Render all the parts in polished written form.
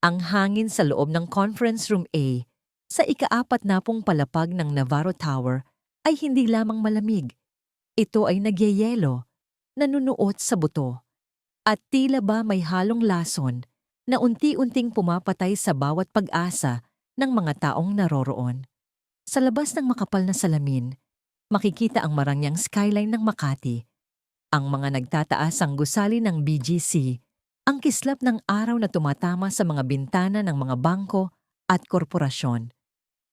Ang hangin sa loob ng Conference Room A sa ika-40 palapag ng Navarro Tower ay hindi lamang malamig. Ito ay nagyayelo, nanunuot sa buto, at tila ba may halong lason na unti-unting pumapatay sa bawat pag-asa ng mga taong naroroon. Sa labas ng makapal na salamin, makikita ang marangyang skyline ng Makati, ang mga nagtataasang gusali ng BGC, ang kislap ng araw na tumatama sa mga bintana ng mga bangko at korporasyon.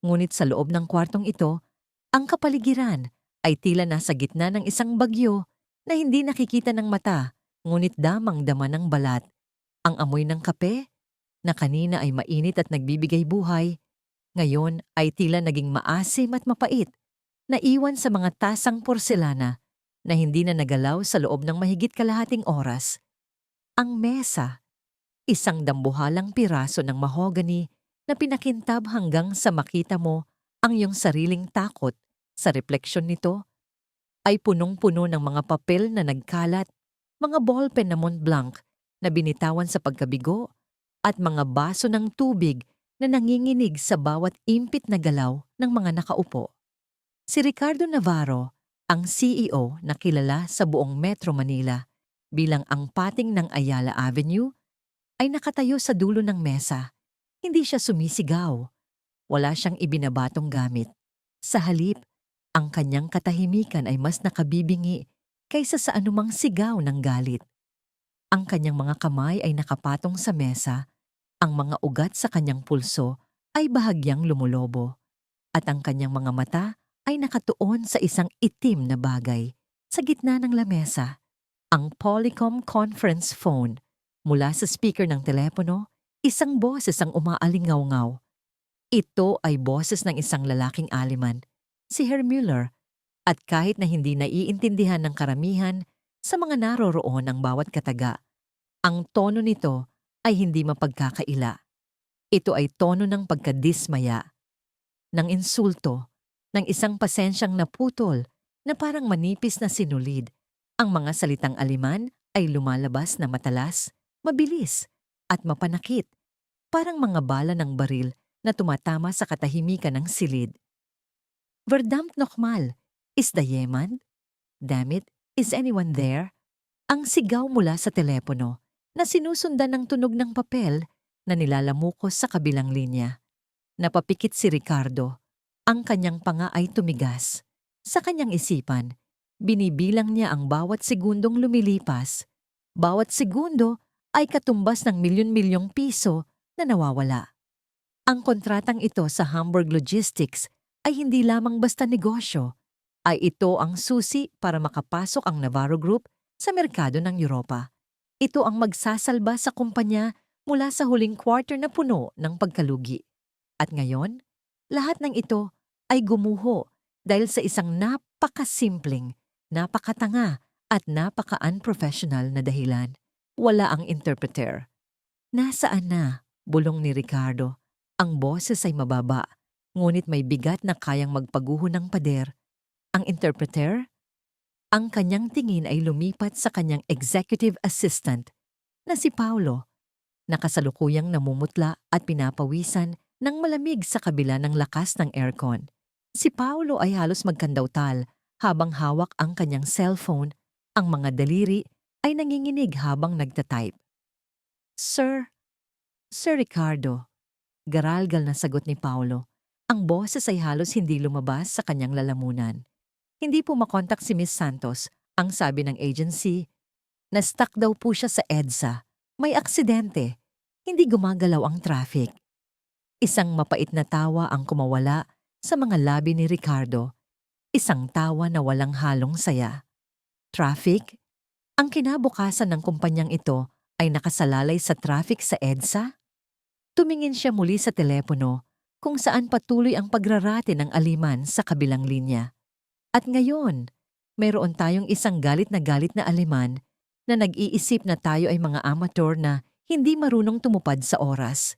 Ngunit sa loob ng kwartong ito, ang kapaligiran ay tila nasa gitna ng isang bagyo na hindi nakikita ng mata, ngunit damang-dama ng balat. Ang amoy ng kape, na kanina ay mainit at nagbibigay buhay, ngayon ay tila naging maasim at mapait, naiwan sa mga tasang porselana na hindi na nagalaw sa loob ng mahigit kalahating oras. Ang mesa, isang dambuhalang piraso ng mahogany na pinakintab hanggang sa makita mo ang iyong sariling takot sa refleksyon nito, ay punong-puno ng mga papel na nagkalat, mga ballpen na Montblanc na binitawan sa pagkabigo, at mga baso ng tubig na nanginginig sa bawat impit na galaw ng mga nakaupo. Si Ricardo Navarro, ang CEO na kilala sa buong Metro Manila bilang ang pating ng Ayala Avenue, ay nakatayo sa dulo ng mesa. Hindi siya sumisigaw. Wala siyang ibinabatong gamit. Sa halip, ang kanyang katahimikan ay mas nakabibingi kaysa sa anumang sigaw ng galit. Ang kanyang mga kamay ay nakapatong sa mesa, ang mga ugat sa kanyang pulso ay bahagyang lumulobo, at ang kanyang mga mata ay nakatuon sa isang itim na bagay. Sa gitna ng lamesa, ang Polycom conference phone. Mula sa speaker ng telepono, isang boses ang umaalingaw-ngaw. Ito ay boses ng isang lalaking aliman, si Herr Müller, at kahit na hindi naiintindihan ng karamihan sa mga naroroon ang bawat kataga, ang tono nito ay hindi mapagkakaila. Ito ay tono ng pagkadismaya, ng insulto, ng isang pasensyang naputol na parang manipis na sinulid. Ang mga salitang aliman ay lumalabas na matalas, mabilis, at mapanakit, parang mga bala ng baril na tumatama sa katahimikan ng silid. Verdammt nochmal, is da jemand? Damn it, is anyone there? Ang sigaw mula sa telepono na sinusundan ng tunog ng papel na nilalamukos sa kabilang linya. Napapikit si Ricardo. Ang kanyang panga ay tumigas. Sa kanyang isipan, binibilang niya ang bawat segundong lumilipas. Bawat segundo ay katumbas ng milyon-milyong piso na nawawala. Ang kontratang ito sa Hamburg Logistics ay hindi lamang basta negosyo, ay ito ang susi para makapasok ang Navarro Group sa merkado ng Europa. Ito ang magsasalba sa kumpanya mula sa huling quarter na puno ng pagkalugi. At ngayon, lahat ng ito ay gumuho dahil sa isang napakasimpleng, napakatanga at napaka-unprofessional na dahilan. Wala ang interpreter. Nasaan na? Bulong ni Ricardo. Ang boses ay mababa, ngunit may bigat na kayang magpaguho ng pader. Ang interpreter? Ang kanyang tingin ay lumipat sa kanyang executive assistant na si Paulo, na kasalukuyang namumutla at pinapawisan ng malamig sa kabila ng lakas ng aircon. Si Paulo ay halos magkandautal habang hawak ang kanyang cellphone, ang mga daliri ay nanginginig habang nagtatype. Sir Ricardo, garalgal na sagot ni Paulo. Ang boses ay halos hindi lumabas sa kanyang lalamunan. Hindi po makontak si Miss Santos, ang sabi ng agency. Na-stuck daw po siya sa EDSA. May aksidente. Hindi gumagalaw ang traffic. Isang mapait na tawa ang kumawala sa mga labi ni Ricardo. Isang tawa na walang halong saya. Traffic? Ang kinabukasan ng kumpanyang ito ay nakasalalay sa traffic sa EDSA? Tumingin siya muli sa telepono kung saan patuloy ang pagrarate ng aliman sa kabilang linya. At ngayon, mayroon tayong isang galit na aliman na nag-iisip na tayo ay mga amateur na hindi marunong tumupad sa oras.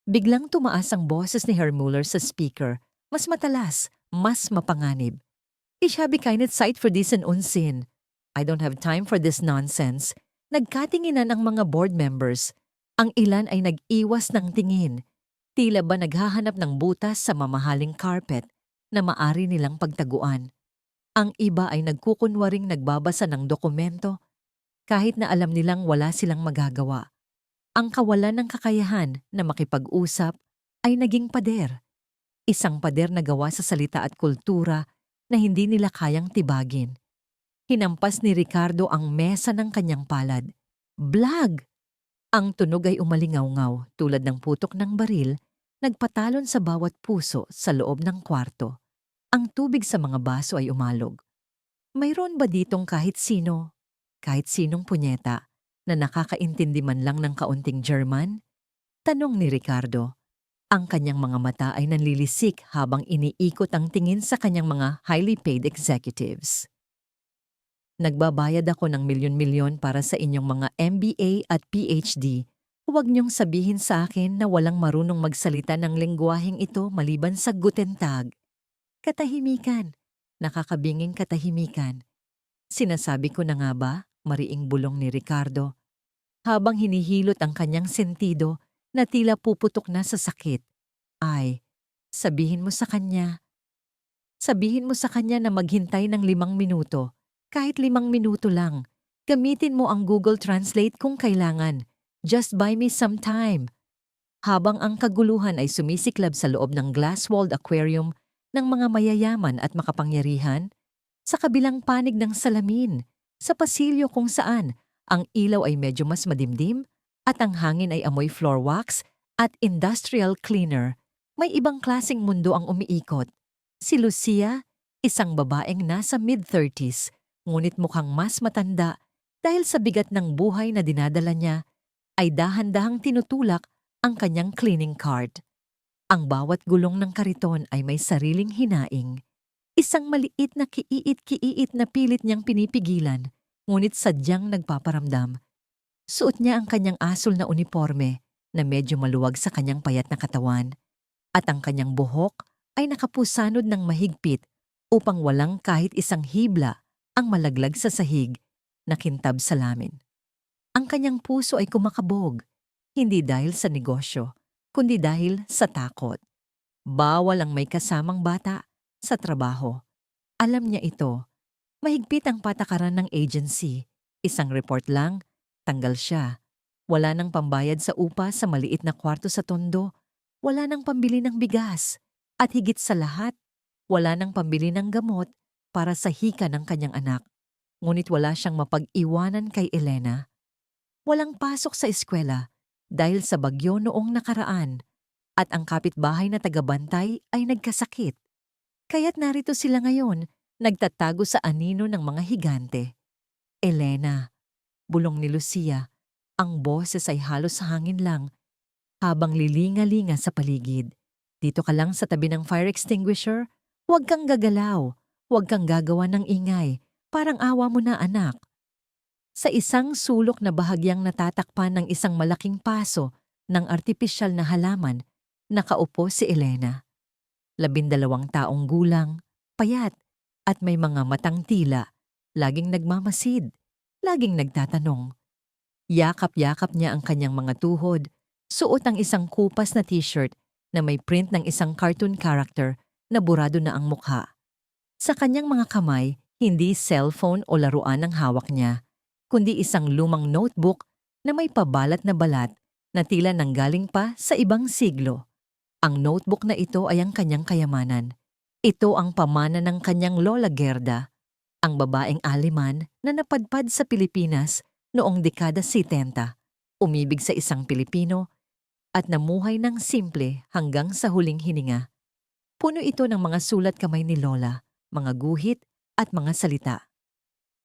Biglang tumaas ang boses ni Herr Müller sa speaker, mas matalas, mas mapanganib. Ich habe keine Zeit für diesen Unsinn. I don't have time for this nonsense. Nagkatinginan ang mga board members. Ang ilan ay nag-iwas ng tingin, tila ba naghahanap ng butas sa mamahaling carpet na maari nilang pagtaguan. Ang iba ay nagkukunwaring nagbabasa ng dokumento kahit na alam nilang wala silang magagawa. Ang kawalan ng kakayahan na makipag-usap ay naging pader. Isang pader na gawa sa salita at kultura na hindi nila kayang tibagin. Hinampas ni Ricardo ang mesa ng kanyang palad. Blag! Ang tunog ay umalingaw-ngaw tulad ng putok ng baril, nagpatalon sa bawat puso sa loob ng kwarto. Ang tubig sa mga baso ay umalog. Mayroon ba ditong kahit sinong punyeta, na nakakaintindi man lang ng kaunting German? Tanong ni Ricardo. Ang kanyang mga mata ay nanlilisik habang iniikot ang tingin sa kanyang mga highly paid executives. Nagbabayad ako ng milyon-milyon para sa inyong mga MBA at PhD. Huwag niyong sabihin sa akin na walang marunong magsalita ng lengguwaheng ito maliban sa Guten Tag. Katahimikan. Nakakabinging katahimikan. Sinasabi ko na nga ba, mariing bulong ni Ricardo, habang hinihilot ang kanyang sentido na tila puputok na sa sakit. Ay, sabihin mo sa kanya. Sabihin mo sa kanya na maghintay ng 5 minuto. Kahit 5 minuto lang. Gamitin mo ang Google Translate kung kailangan. Just buy me some time. Habang ang kaguluhan ay sumisiklab sa loob ng glass-walled aquarium ng mga mayayaman at makapangyarihan, sa kabilang panig ng salamin, sa pasilyo kung saan ang ilaw ay medyo mas madimdim at ang hangin ay amoy floor wax at industrial cleaner, may ibang klaseng mundo ang umiikot. Si Lucia, isang babaeng nasa mid-30s, ngunit mukhang mas matanda dahil sa bigat ng buhay na dinadala niya, ay dahan-dahang tinutulak ang kanyang cleaning cart. Ang bawat gulong ng kariton ay may sariling hinaing. Isang maliit na kiiit-kiiit na pilit niyang pinipigilan, ngunit sadyang nagpaparamdam. Suot niya ang kanyang asul na uniforme na medyo maluwag sa kanyang payat na katawan, at ang kanyang buhok ay nakapusanod ng mahigpit upang walang kahit isang hibla ang malaglag sa sahig na kintab sa lamin. Ang kanyang puso ay kumakabog, hindi dahil sa negosyo, kundi dahil sa takot. Bawal ang may kasamang bata sa trabaho. Alam niya ito. Mahigpit ang patakaran ng agency. Isang report lang, tanggal siya. Wala nang pambayad sa upa sa maliit na kwarto sa Tondo. Wala nang pambili ng bigas. At higit sa lahat, wala nang pambili ng gamot para sa hika ng kanyang anak. Ngunit wala siyang mapag-iwanan kay Elena. Walang pasok sa eskwela dahil sa bagyo noong nakaraan at ang kapitbahay na tagabantay ay nagkasakit. Kaya't narito sila ngayon, nagtatago sa anino ng mga higante. Elena, bulong ni Lucia, ang boses ay halos hangin lang habang lilinga-linga sa paligid. Dito ka lang sa tabi ng fire extinguisher, huwag kang gagalaw, huwag kang gagawa ng ingay, parang awa mo na anak. Sa isang sulok na bahagyang natatakpan ng isang malaking paso ng artipisyal na halaman, nakaupo si Elena. 12 taong gulang, payat, at may mga matang tila, laging nagmamasid, laging nagtatanong. Yakap-yakap niya ang kanyang mga tuhod, suot ang isang kupas na t-shirt na may print ng isang cartoon character na burado na ang mukha. Sa kanyang mga kamay, hindi cellphone o laruan ang hawak niya, kundi isang lumang notebook na may pabalat na balat na tila nanggaling pa sa ibang siglo. Ang notebook na ito ay ang kanyang kayamanan. Ito ang pamana ng kanyang Lola Gerda, ang babaeng Aleman na napadpad sa Pilipinas noong dekada 70, umibig sa isang Pilipino at namuhay ng simple hanggang sa huling hininga. Puno ito ng mga sulat kamay ni Lola, mga guhit at mga salita.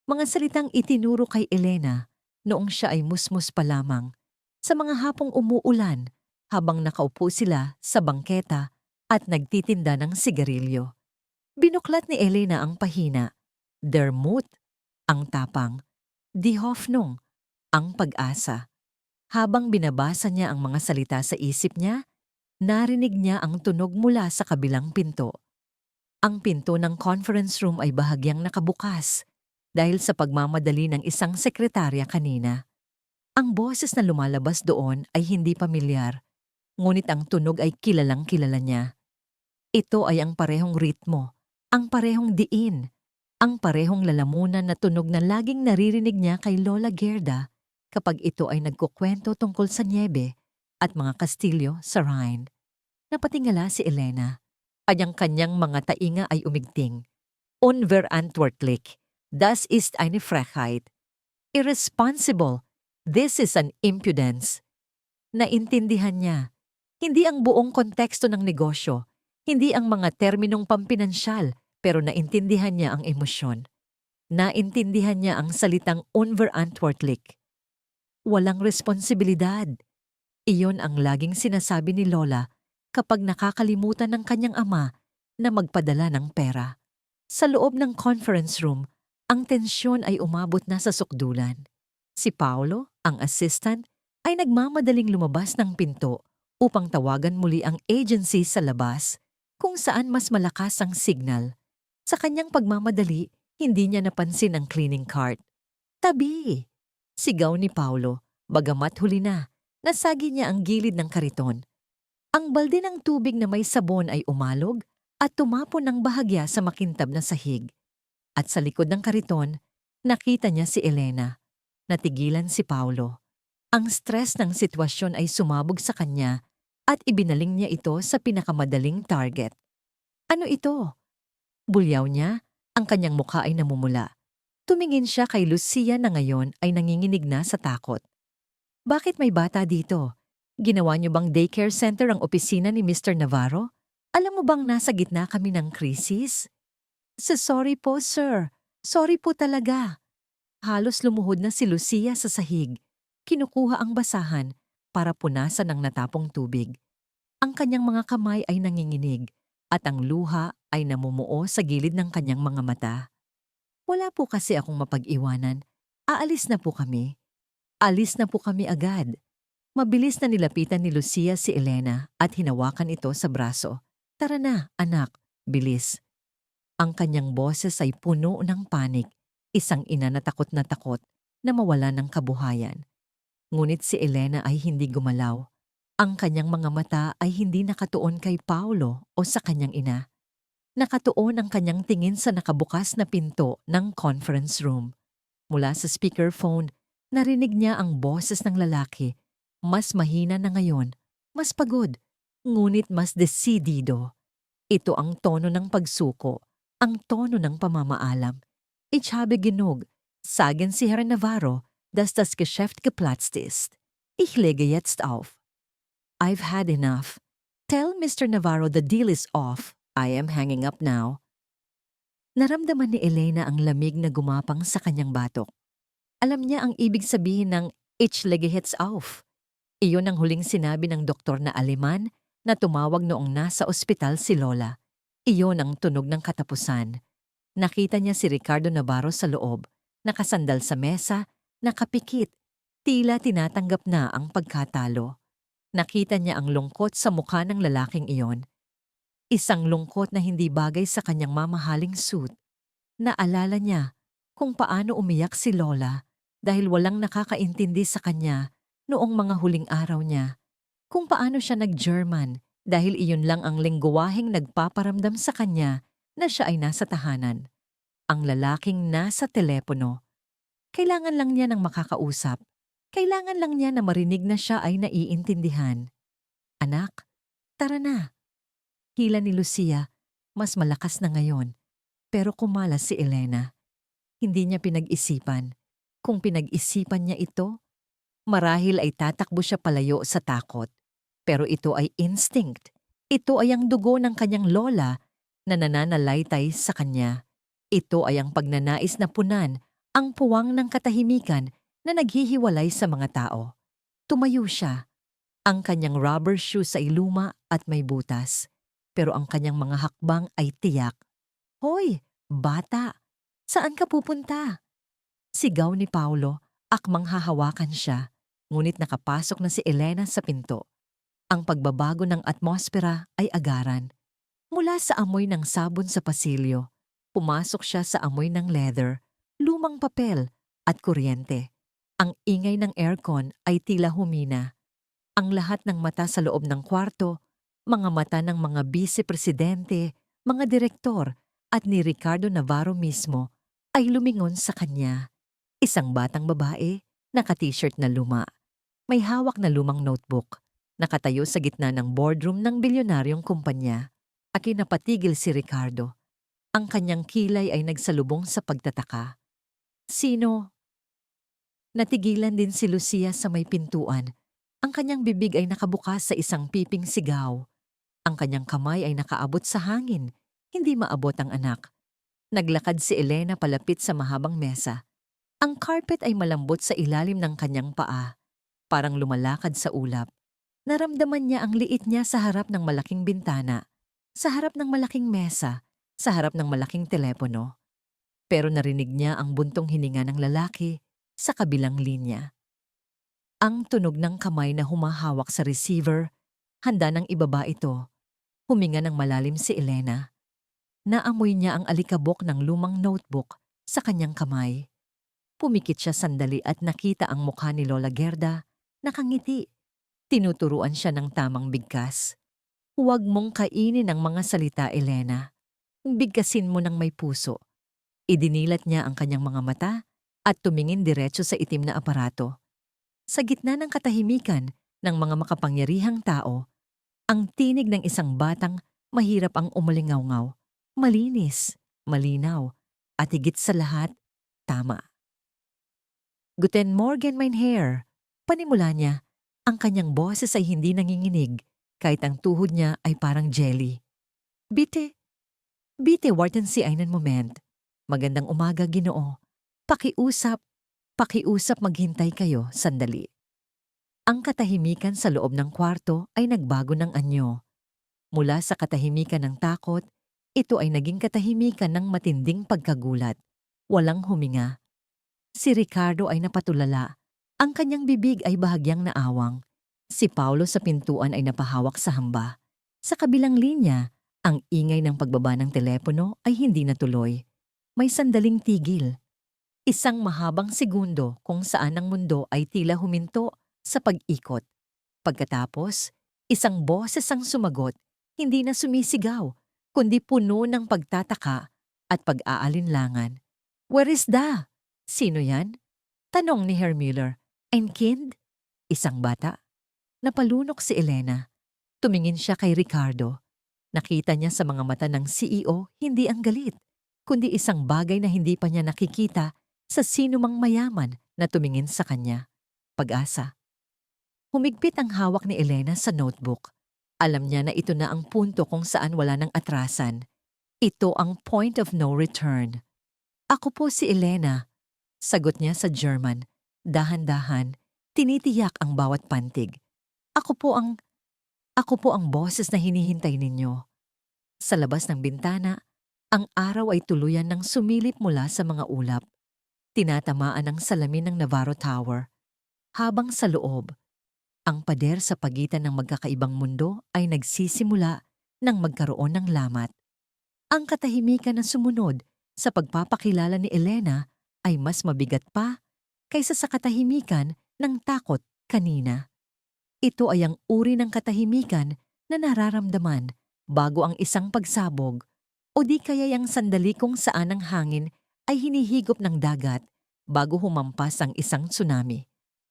Mga salitang itinuro kay Elena noong siya ay musmus pa lamang, sa mga hapong umuulan habang nakaupo sila sa bangketa at nagtitinda ng sigarilyo. Binuklat ni Elena ang pahina, Der Mut, ang tapang, Die Hoffnung, ang pag-asa. Habang binabasa niya ang mga salita sa isip niya, narinig niya ang tunog mula sa kabilang pinto. Ang pinto ng conference room ay bahagyang nakabukas dahil sa pagmamadali ng isang sekretarya kanina. Ang boses na lumalabas doon ay hindi pamilyar, ngunit ang tunog ay kilalang kilala niya. Ito ay ang parehong ritmo, ang parehong diin, ang parehong lalamunan na tunog na laging naririnig niya kay Lola Gerda kapag ito ay nagkukwento tungkol sa niebe at mga kastilyo sa Rhine. Napatingala si Elena. Kanyang-kanyang mga tainga ay umigting. Unverantwortlich. Das ist eine Frechheit. Irresponsible. This is an impudence. Naintindihan niya. Hindi ang buong konteksto ng negosyo, hindi ang mga terminong pampinansyal, pero naintindihan niya ang emosyon. Naintindihan niya ang salitang unverantwortlich. Walang responsibilidad. Iyon ang laging sinasabi ni Lola kapag nakakalimutan ng kanyang ama na magpadala ng pera. Sa loob ng conference room, ang tensyon ay umabot na sa sukdulan. Si Paolo, ang assistant, ay nagmamadaling lumabas ng pinto upang tawagan muli ang agency sa labas kung saan mas malakas ang signal. Sa kanyang pagmamadali, hindi niya napansin ang cleaning cart. Tabi! Sigaw ni Paolo, bagamat huli na, nasagi niya ang gilid ng kariton. Ang balde ng tubig na may sabon ay umalog at tumapon ng bahagya sa makintab na sahig. At sa likod ng kariton, nakita niya si Elena. Natigilan si Paolo. Ang stress ng sitwasyon ay sumabog sa kanya at ibinaling niya ito sa pinakamadaling target. Ano ito? Bulyaw niya, ang kanyang mukha ay namumula. Tumingin siya kay Lucia na ngayon ay nanginginig na sa takot. Bakit may bata dito? Ginawa niyo bang daycare center ang opisina ni Mr. Navarro? Alam mo bang nasa gitna kami ng krisis? Sorry po, sir. Sorry po talaga. Halos lumuhod na si Lucia sa sahig. Kinukuha ang basahan para punasan ang natapong tubig. Ang kanyang mga kamay ay nanginginig at ang luha ay namumuo sa gilid ng kanyang mga mata. Wala po kasi akong mapag-iwanan. Aalis na po kami. Alis na po kami agad. Mabilis na nilapitan ni Lucia si Elena at hinawakan ito sa braso. Tara na, anak, bilis. Ang kanyang boses ay puno ng panik, isang ina na takot na mawala ng kabuhayan. Ngunit si Elena ay hindi gumalaw. Ang kanyang mga mata ay hindi nakatuon kay Paolo o sa kanyang ina. Nakatuon ang kanyang tingin sa nakabukas na pinto ng conference room. Mula sa speakerphone, narinig niya ang boses ng lalaki. Mas mahina na ngayon, mas pagod, ngunit mas desidido. Ito ang tono ng pagsuko, ang tono ng pamamaalam. Ich habe genug, sagen Sie Herr Navarro, dass das Geschäft geplatzt ist. Ich lege jetzt auf. I've had enough. Tell Mr. Navarro the deal is off. I am hanging up now. Naramdaman ni Elena ang lamig na gumapang sa kanyang batok. Alam niya ang ibig sabihin ng ich lege jetzt auf. Iyon ang huling sinabi ng doktor na Aleman na tumawag noong nasa ospital si Lola. Iyon ang tunog ng katapusan. Nakita niya si Ricardo Navarro sa loob, nakasandal sa mesa, nakapikit, tila tinatanggap na ang pagkatalo. Nakita niya ang lungkot sa mukha ng lalaking iyon. Isang lungkot na hindi bagay sa kanyang mamahaling suit. Naalala niya kung paano umiyak si Lola dahil walang nakakaintindi sa kanya noong mga huling araw niya. Kung paano siya nag-German dahil iyon lang ang lengguwaheng nagpaparamdam sa kanya na siya ay nasa tahanan. Ang lalaking nasa telepono. Kailangan lang niya ng makakausap. Kailangan lang niya na marinig na siya ay naiintindihan. Anak, tara na. Hila ni Lucia, mas malakas na ngayon. Pero kumalas si Elena. Hindi niya pinag-isipan. Kung pinag-isipan niya ito, marahil ay tatakbo siya palayo sa takot. Pero ito ay instinct. Ito ay ang dugo ng kanyang lola na nananalaytay sa kanya. Ito ay ang pagnanais na punan, ang puwang ng katahimikan na naghihiwalay sa mga tao. Tumayo siya. Ang kanyang rubber shoes ay luma at may butas. Pero ang kanyang mga hakbang ay tiyak. Hoy, bata! Saan ka pupunta? Sigaw ni Paolo, akmang hahawakan siya. Ngunit nakapasok na si Elena sa pinto. Ang pagbabago ng atmosfera ay agaran. Mula sa amoy ng sabon sa pasilyo, pumasok siya sa amoy ng leather, lumang papel at kuryente. Ang ingay ng aircon ay tila humina. Ang lahat ng mata sa loob ng kwarto, mga mata ng mga bise-presidente, mga direktor, at ni Ricardo Navarro mismo ay lumingon sa kanya. Isang batang babae, naka-t-shirt na luma, may hawak na lumang notebook, nakatayo sa gitna ng boardroom ng bilyonaryong kumpanya. Napatigil si Ricardo. Ang kanyang kilay ay nagsalubong sa pagtataka. Sino? Natigilan din si Lucia sa may pintuan. Ang kanyang bibig ay nakabukas sa isang piping sigaw. Ang kanyang kamay ay nakaabot sa hangin, hindi maabot ang anak. Naglakad si Elena palapit sa mahabang mesa. Ang carpet ay malambot sa ilalim ng kanyang paa, parang lumalakad sa ulap. Naramdaman niya ang liit niya sa harap ng malaking bintana, sa harap ng malaking mesa, sa harap ng malaking telepono. Pero narinig niya ang buntong hininga ng lalaki sa kabilang linya. Ang tunog ng kamay na humahawak sa receiver, handa nang ibaba ito. Huminga ng malalim si Elena. Naamoy niya ang alikabok ng lumang notebook sa kanyang kamay. Pumikit siya sandali at nakita ang mukha ni Lola Gerda, nakangiti. Tinuturuan siya ng tamang bigkas. Huwag mong kainin ang mga salita, Elena. Bigkasin mo ng may puso. Idinilat niya ang kanyang mga mata at tumingin diretso sa itim na aparato. Sa gitna ng katahimikan ng mga makapangyarihang tao, ang tinig ng isang batang mahirap ang umalingaw-ngaw, malinis, malinaw, at higit sa lahat, tama. Guten Morgen, mein Herr. Panimula niya, ang kanyang boses ay hindi nanginginig, kahit ang tuhod niya ay parang jelly. Bitte, bitte warten Sie einen Moment. Magandang umaga, Ginoo. Pakiusap maghintay kayo sandali. Ang katahimikan sa loob ng kwarto ay nagbago ng anyo. Mula sa katahimikan ng takot, ito ay naging katahimikan ng matinding pagkagulat. Walang huminga. Si Ricardo ay napatulala. Ang kanyang bibig ay bahagyang naawang. Si Paulo sa pintuan ay napahawak sa hamba. Sa kabilang linya, ang ingay ng pagbaba ng telepono ay hindi natuloy. May sandaling tigil. Isang mahabang segundo kung saan ang mundo ay tila huminto sa pag-ikot. Pagkatapos, isang boses ang sumagot, hindi na sumisigaw, kundi puno ng pagtataka at pag-aalinlangan. Where is da? Sino yan? Tanong ni Herr Müller. Ein Kind? Isang bata. Napalunok si Elena. Tumingin siya kay Ricardo. Nakita niya sa mga mata ng CEO hindi ang galit, kundi isang bagay na hindi pa niya nakikita sa sinumang mayaman na tumingin sa kanya. Pag-asa. Humigpit ang hawak ni Elena sa notebook. Alam niya na ito na ang punto kung saan wala ng atrasan. Ito ang point of no return. Ako po si Elena. Sagot niya sa German. Dahan-dahan, tinitiyak ang bawat pantig. Ako po ang boses na hinihintay ninyo. Sa labas ng bintana, ang araw ay tuluyan ng sumilip mula sa mga ulap. Tinatamaan ang salamin ng Navarro Tower. Habang sa loob, ang pader sa pagitan ng magkakaibang mundo ay nagsisimula ng magkaroon ng lamat. Ang katahimikan na sumunod sa pagpapakilala ni Elena ay mas mabigat pa kaysa sa katahimikan ng takot kanina. Ito ay ang uri ng katahimikan na nararamdaman bago ang isang pagsabog o di kaya ang sandali kung saan ang hangin ay hinihigop ng dagat bago humampas ang isang tsunami.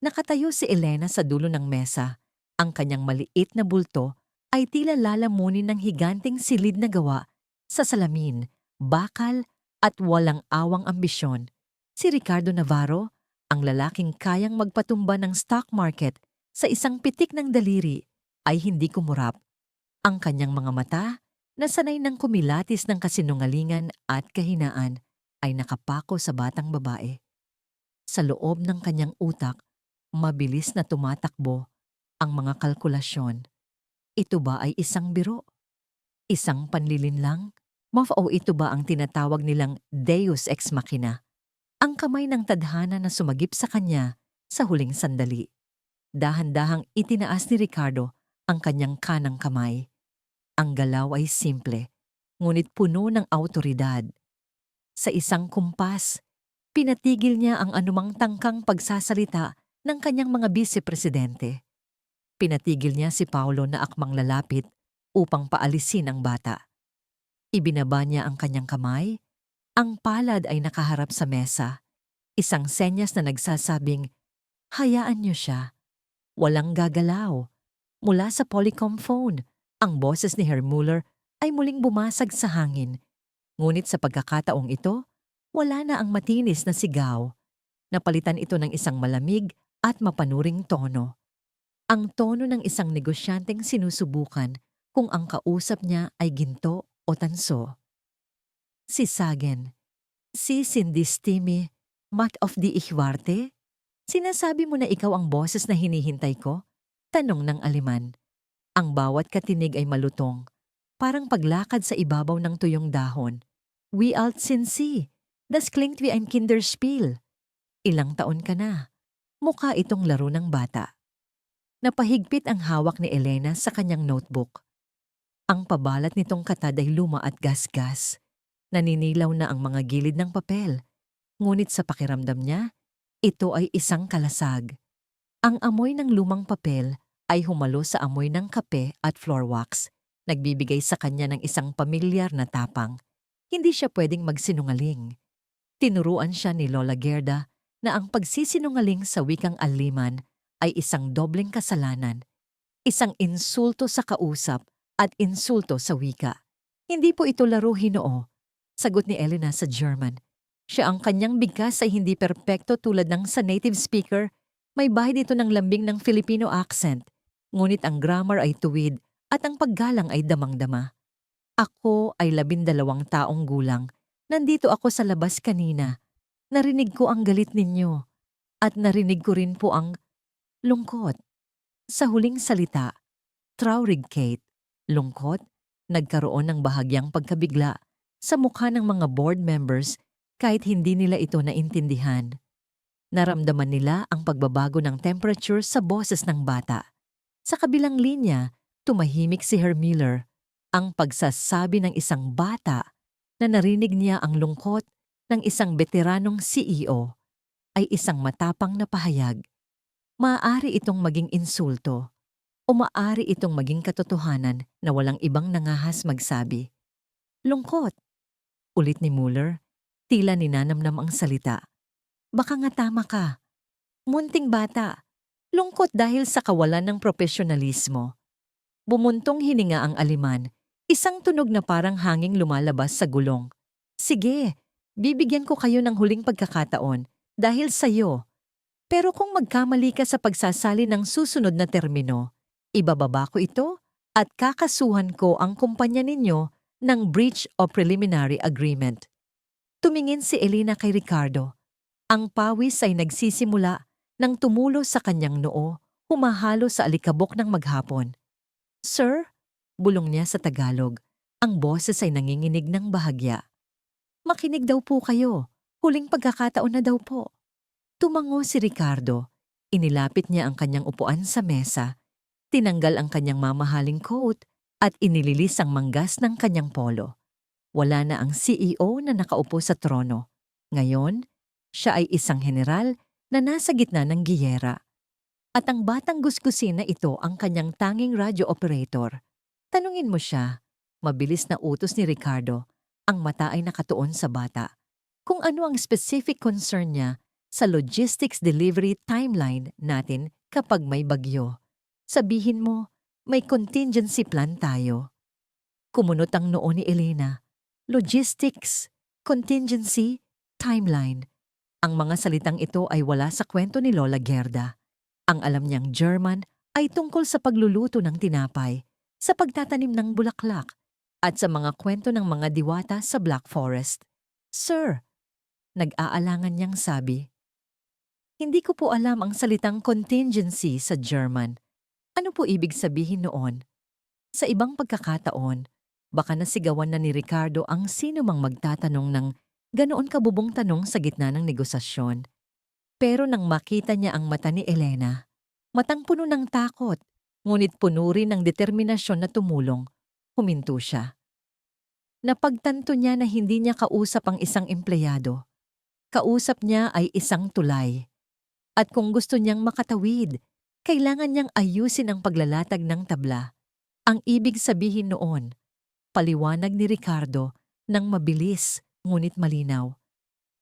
Nakatayo si Elena sa dulo ng mesa. Ang kanyang maliit na bulto ay tila lalamunin ng higanting silid na gawa sa salamin, bakal at walang awang ambisyon. Si Ricardo Navarro, ang lalaking kayang magpatumba ng stock market sa isang pitik ng daliri, ay hindi kumurap. Ang kanyang mga mata, na sanay ng kumilatis ng kasinungalingan at kahinaan, ay nakapako sa batang babae. Sa loob ng kanyang utak, mabilis na tumatakbo ang mga kalkulasyon. Ito ba ay isang biro? Isang panlilinlang? O ito ba ang tinatawag nilang Deus Ex Machina? Ang kamay ng tadhana na sumagip sa kanya sa huling sandali. Dahan-dahang itinaas ni Ricardo ang kanyang kanang kamay. Ang galaw ay simple, ngunit puno ng awtoridad. Sa isang kumpas, Pinatigil niya ang anumang tangkang pagsasalita ng kanyang mga vice-presidente. Pinatigil niya si Paulo na akmang lalapit upang paalisin ang bata. Ibinaba niya ang kanyang kamay. Ang palad ay nakaharap sa mesa. Isang senyas na nagsasabing, hayaan niyo siya. Walang gagalaw. Mula sa Polycom phone, ang boses ni Herr Mueller ay muling bumasag sa hangin. Ngunit sa pagkakataong ito, wala na ang matinis na sigaw. Napalitan ito ng isang malamig at mapanuring tono. Ang tono ng isang negosyanteng sinusubukan kung ang kausap niya ay ginto o tanso. Si Sagen, si Sindistimi, Mat of di Ihwarte? Sinasabi mo na ikaw ang boses na hinihintay ko? Tanong ng Aleman. Ang bawat katinig ay malutong, parang paglakad sa ibabaw ng tuyong dahon. Wie alt sind Sie? Das klingt wie ein Kinderspiel. Ilang taon ka na? Mukha itong laro ng bata. Napahigpit ang hawak ni Elena sa kanyang notebook. Ang pabalat nitong katad ay luma at gas-gas. Naninilaw na ang mga gilid ng papel. Ngunit sa pakiramdam niya, ito ay isang kalasag. Ang amoy ng lumang papel ay humalo sa amoy ng kape at floor wax, nagbibigay sa kanya ng isang pamilyar na tapang. Hindi siya pwedeng magsinungaling. Tinuruan siya ni Lola Gerda na ang pagsisinungaling sa wikang Aleman ay isang dobleng kasalanan, isang insulto sa kausap at insulto sa wika. Hindi po ito laro, Hinoo, sagot ni Elena sa German. Siya ang kanyang bigkas ay hindi perpekto tulad ng sa native speaker. May bahid ito ng lambing ng Filipino accent, ngunit ang grammar ay tuwid at ang paggalang ay damang-dama. Ako ay 12 taong gulang. Nandito ako sa labas kanina. Narinig ko ang galit ninyo at narinig ko rin po ang lungkot. Sa huling salita, traurigkeit, lungkot, nagkaroon ng bahagyang pagkabigla sa mukha ng mga board members kahit hindi nila ito naintindihan. Naramdaman nila ang pagbabago ng temperature sa boses ng bata. Sa kabilang linya, tumahimik si Herr Mueller. Ang pagsasabi ng isang bata na narinig niya ang lungkot ng isang veteranong CEO ay isang matapang na pahayag. Maaari itong maging insulto o maaari itong maging katotohanan na walang ibang nangahas magsabi. Lungkot, ulit ni Mueller, tila ninanamnam ang salita. Baka nga tama ka. Munting bata, lungkot dahil sa kawalan ng profesionalismo. Bumuntong hininga ang Aleman, isang tunog na parang hanging lumalabas sa gulong. Sige, bibigyan ko kayo ng huling pagkakataon dahil sa'yo. Pero kung magkamali ka sa pagsasali ng susunod na termino, ibababa ko ito at kakasuhan ko ang kumpanya ninyo ng breach of preliminary agreement. Tumingin si Elena kay Ricardo. Ang pawis ay nagsisimula nang tumulo sa kanyang noo, humahalo sa alikabok ng maghapon. Sir, bulong niya sa Tagalog. Ang boses ay nanginginig ng bahagya. Makinig daw po kayo. Huling pagkakataon na daw po. Tumango si Ricardo. Inilapit niya ang kanyang upuan sa mesa. Tinanggal ang kanyang mamahaling coat at inililis ang manggas ng kanyang polo. Wala na ang CEO na nakaupo sa trono. Ngayon, siya ay isang general na nasa gitna ng giyera. At ang batang gusgusin na ito ang kanyang tanging radio operator. Tanungin mo siya. Mabilis na utos ni Ricardo. Ang mata ay nakatuon sa bata. Kung ano ang specific concern niya sa logistics delivery timeline natin kapag may bagyo. Sabihin mo, may contingency plan tayo. Kumunot ang noo ni Elena. Logistics, contingency, timeline. Ang mga salitang ito ay wala sa kwento ni Lola Gerda. Ang alam niyang German ay tungkol sa pagluluto ng tinapay, sa pagtatanim ng bulaklak, at sa mga kwento ng mga diwata sa Black Forest. Sir, nag-aalangan niyang sabi. Hindi ko po alam ang salitang contingency sa German. Ano po ibig sabihin noon? Sa ibang pagkakataon, baka nasigawan na ni Ricardo ang sino mang magtatanong ng ganoon kabubong tanong sa gitna ng negosasyon. Pero nang makita niya ang mata ni Elena, matang puno ng takot, ngunit puno rin ng determinasyon na tumulong, huminto siya. Napagtanto niya na hindi niya kausap ang isang empleyado. Kausap niya ay isang tulay. At kung gusto niyang makatawid, kailangan niyang ayusin ang paglalatag ng tabla. Ang ibig sabihin noon, paliwanag ni Ricardo ng mabilis ngunit malinaw.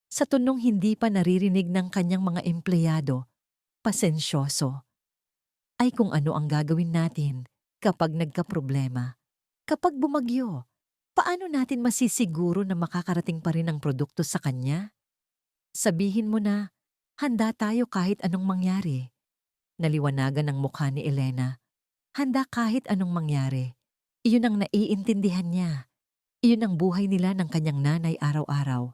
Sa tunong hindi pa naririnig ng kanyang mga empleyado, pasensyoso. Ay kung ano ang gagawin natin kapag nagkaproblema. Kapag bumagyo, paano natin masisiguro na makakarating pa rin ang produkto sa kanya? Sabihin mo na, handa tayo kahit anong mangyari. Naliwanagan ang mukha ni Elena. Handa kahit anong mangyari. Iyon ang naiintindihan niya. Iyon ang buhay nila ng kanyang nanay araw-araw.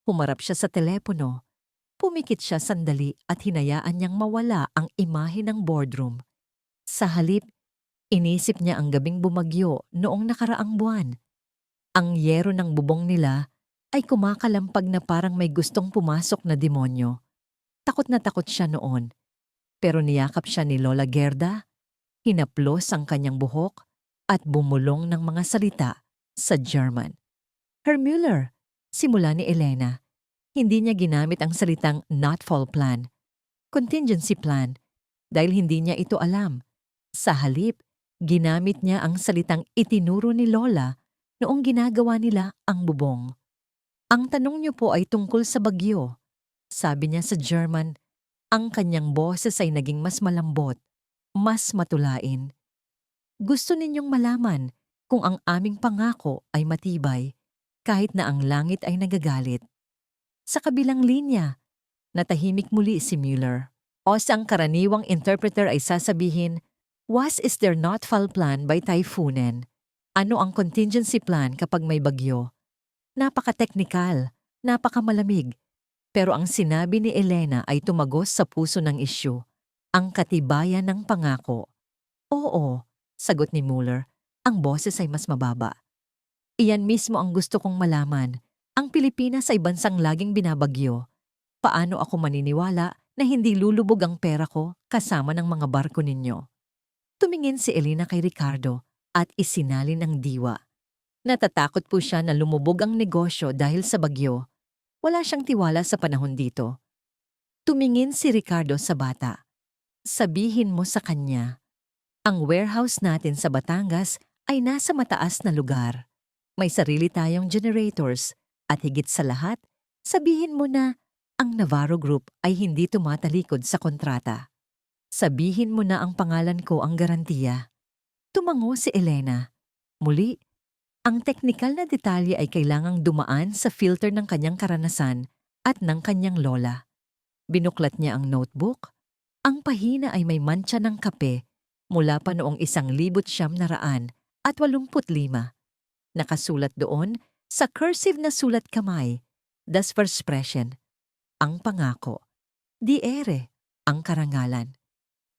Humarap siya sa telepono. Pumikit siya sandali at hinayaan niyang mawala ang imahe ng boardroom. Sa halip, inisip niya ang gabing bumagyo noong nakaraang buwan. Ang yero ng bubong nila ay kumakalampag na parang may gustong pumasok na demonyo. Takot na takot siya noon. Pero niyakap siya ni Lola Gerda, hinaplos ang kanyang buhok at bumulong ng mga salita sa German. Herr Müller, simula ni Elena. Hindi niya ginamit ang salitang not fall plan, contingency plan, dahil hindi niya ito alam. Sa halip, ginamit niya ang salitang itinuro ni Lola noong ginagawa nila ang bubong. Ang tanong niyo po ay tungkol sa bagyo. Sabi niya sa German, ang kanyang boses ay naging mas malambot, mas matulain. Gusto ninyong malaman kung ang aming pangako ay matibay kahit na ang langit ay nagagalit. Sa kabilang linya, natahimik muli si Müller. O sa ang karaniwang interpreter ay sasabihin, was is there not fall plan by typhoonen? Ano ang contingency plan kapag may bagyo? Napaka-teknikal, napaka-malamig. Pero ang sinabi ni Elena ay tumagos sa puso ng isyu, ang katibayan ng pangako. Oo, sagot ni Müller, ang boses ay mas mababa. Iyan mismo ang gusto kong malaman. Ang Pilipinas ay bansang laging binabagyo. Paano ako maniniwala na hindi lulubog ang pera ko kasama ng mga barko ninyo? Tumingin si Elena kay Ricardo at isinalin ang diwa. Natatakot po siya na lumubog ang negosyo dahil sa bagyo. Wala siyang tiwala sa panahon dito. Tumingin si Ricardo sa bata. Sabihin mo sa kanya, ang warehouse natin sa Batangas ay nasa mataas na lugar. May sarili tayong generators at higit sa lahat, sabihin mo na ang Navarro Group ay hindi tumatalikod sa kontrata. Sabihin mo na ang pangalan ko ang garantiya. Tumango si Elena. Muli, ang teknikal na detalye ay kailangang dumaan sa filter ng kanyang karanasan at ng kanyang lola. Binuklat niya ang notebook. Ang pahina ay may mantsa ng kape mula pa noong 1985. Nakasulat doon sa cursive na sulat kamay, das Versprechen, ang pangako. Di ere, ang karangalan.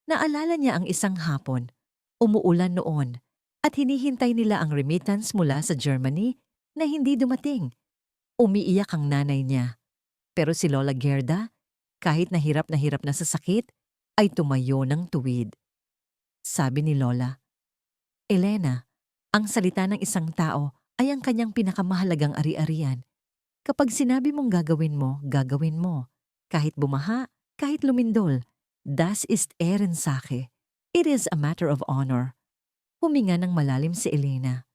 Naalala niya ang isang hapon, umuulan noon, at hinihintay nila ang remittance mula sa Germany na hindi dumating. Umiiyak ang nanay niya. Pero si Lola Gerda, kahit na hirap na sa sakit, ay tumayo ng tuwid. Sabi ni Lola, Elena, ang salita ng isang tao ay ang kanyang pinakamahalagang ari-arian. Kapag sinabi mong gagawin mo, gagawin mo. Kahit bumaha, kahit lumindol. Das ist Ehrensache. It is a matter of honor. Huminga ng malalim si Elena.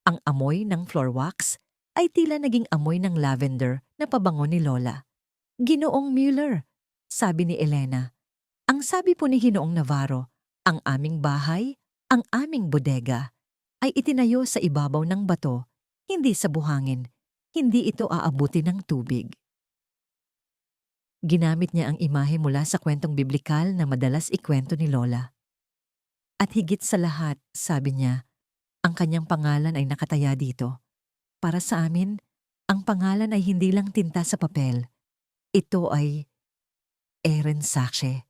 Ang amoy ng floor wax ay tila naging amoy ng lavender na pabango ni Lola. Ginoong Müller, sabi ni Elena. Ang sabi po ni Ginoong Navarro, ang aming bahay, ang aming bodega, ay itinayo sa ibabaw ng bato, hindi sa buhangin. Hindi ito aabuti ng tubig. Ginamit niya ang imahe mula sa kwentong biblikal na madalas ikwento ni Lola. At higit sa lahat, sabi niya, ang kanyang pangalan ay nakataya dito. Para sa amin, ang pangalan ay hindi lang tinta sa papel. Ito ay Ehrensache,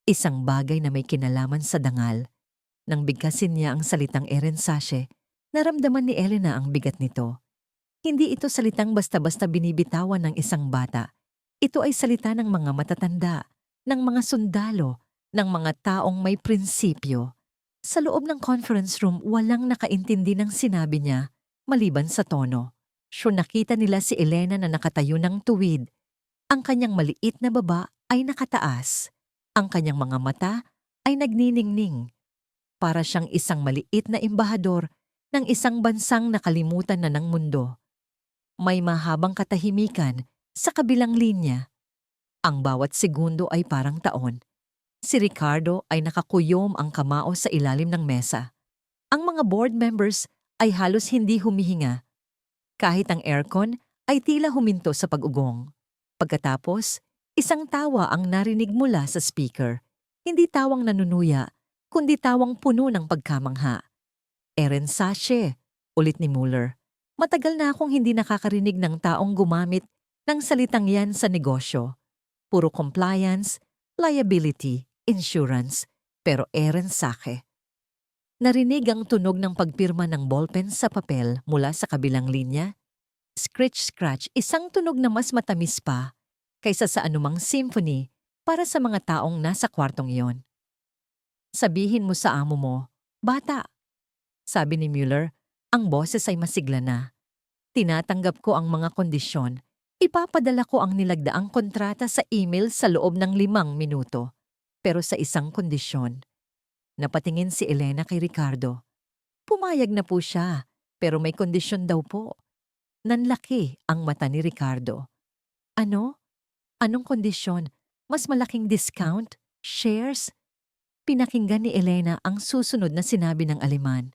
isang bagay na may kinalaman sa dangal. Nang bigkasin niya ang salitang Ehrensache, naramdaman ni Elena ang bigat nito. Hindi ito salitang basta-basta binibitawan ng isang bata. Ito ay salita ng mga matatanda, ng mga sundalo, ng mga taong may prinsipyo. Sa loob ng conference room, walang nakaintindi ng sinabi niya, maliban sa tono. Sure nakita nila si Elena na nakatayo ng tuwid. Ang kanyang maliit na baba ay nakataas. Ang kanyang mga mata ay nagniningning. Para siyang isang maliit na embahador ng isang bansang nakalimutan na ng mundo. May mahabang katahimikan sa kabilang linya. Ang bawat segundo ay parang taon. Si Ricardo ay nakakuyom ang kamao sa ilalim ng mesa. Ang mga board members ay halos hindi humihinga. Kahit ang aircon ay tila huminto sa pag-ugong. Pagkatapos, isang tawa ang narinig mula sa speaker. Hindi tawang nanunuya, kundi tawang puno ng pagkamangha. Eren Sache, ulit ni Mueller. Matagal na akong hindi nakakarinig ng taong gumamit ng salitang yan sa negosyo. Puro compliance, liability, insurance, pero Eren Sache. Narinig ang tunog ng pagpirma ng ballpen sa papel mula sa kabilang linya. Scratch-scratch, isang tunog na mas matamis pa kaysa sa anumang symphony para sa mga taong nasa kwartong iyon. Sabihin mo sa amo mo, bata. Sabi ni Mueller, ang boses ay masigla na. Tinatanggap ko ang mga kondisyon. Ipapadala ko ang nilagdaang kontrata sa email sa loob ng 5 minuto. Pero sa isang kondisyon. Napatingin si Elena kay Ricardo. Pumayag na po siya, pero may kondisyon daw po. Nanlaki ang mata ni Ricardo. Ano? Anong kondisyon? Mas malaking discount? Shares? Pinakinggan ni Elena ang susunod na sinabi ng Aleman.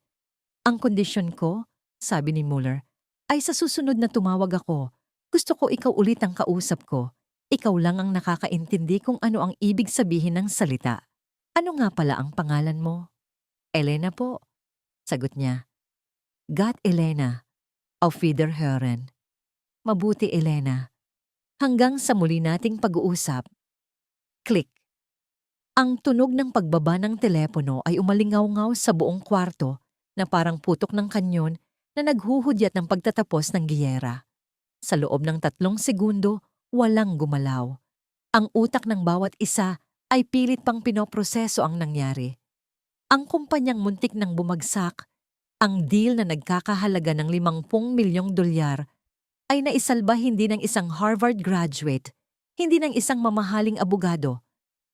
Ang kondisyon ko, sabi ni Mueller, ay sa susunod na tumawag ako. Gusto ko ikaw ulit ang kausap ko. Ikaw lang ang nakakaintindi kung ano ang ibig sabihin ng salita. Ano nga pala ang pangalan mo? Elena po, sagot niya. Got Elena, auf Wiederhören. Mabuti Elena. Hanggang sa muli nating pag-uusap. Click. Ang tunog ng pagbaba ng telepono ay umalingaw-ngaw sa buong kwarto na parang putok ng kanyon na naghuhudyat ng pagtatapos ng giyera. Sa loob ng 3 segundo, walang gumalaw. Ang utak ng bawat isa ay pilit pang pinoproseso ang nangyari. Ang kumpanyang muntik nang bumagsak, ang deal na nagkakahalaga ng $50 milyong ay naisalba hindi ng isang Harvard graduate, hindi ng isang mamahaling abogado,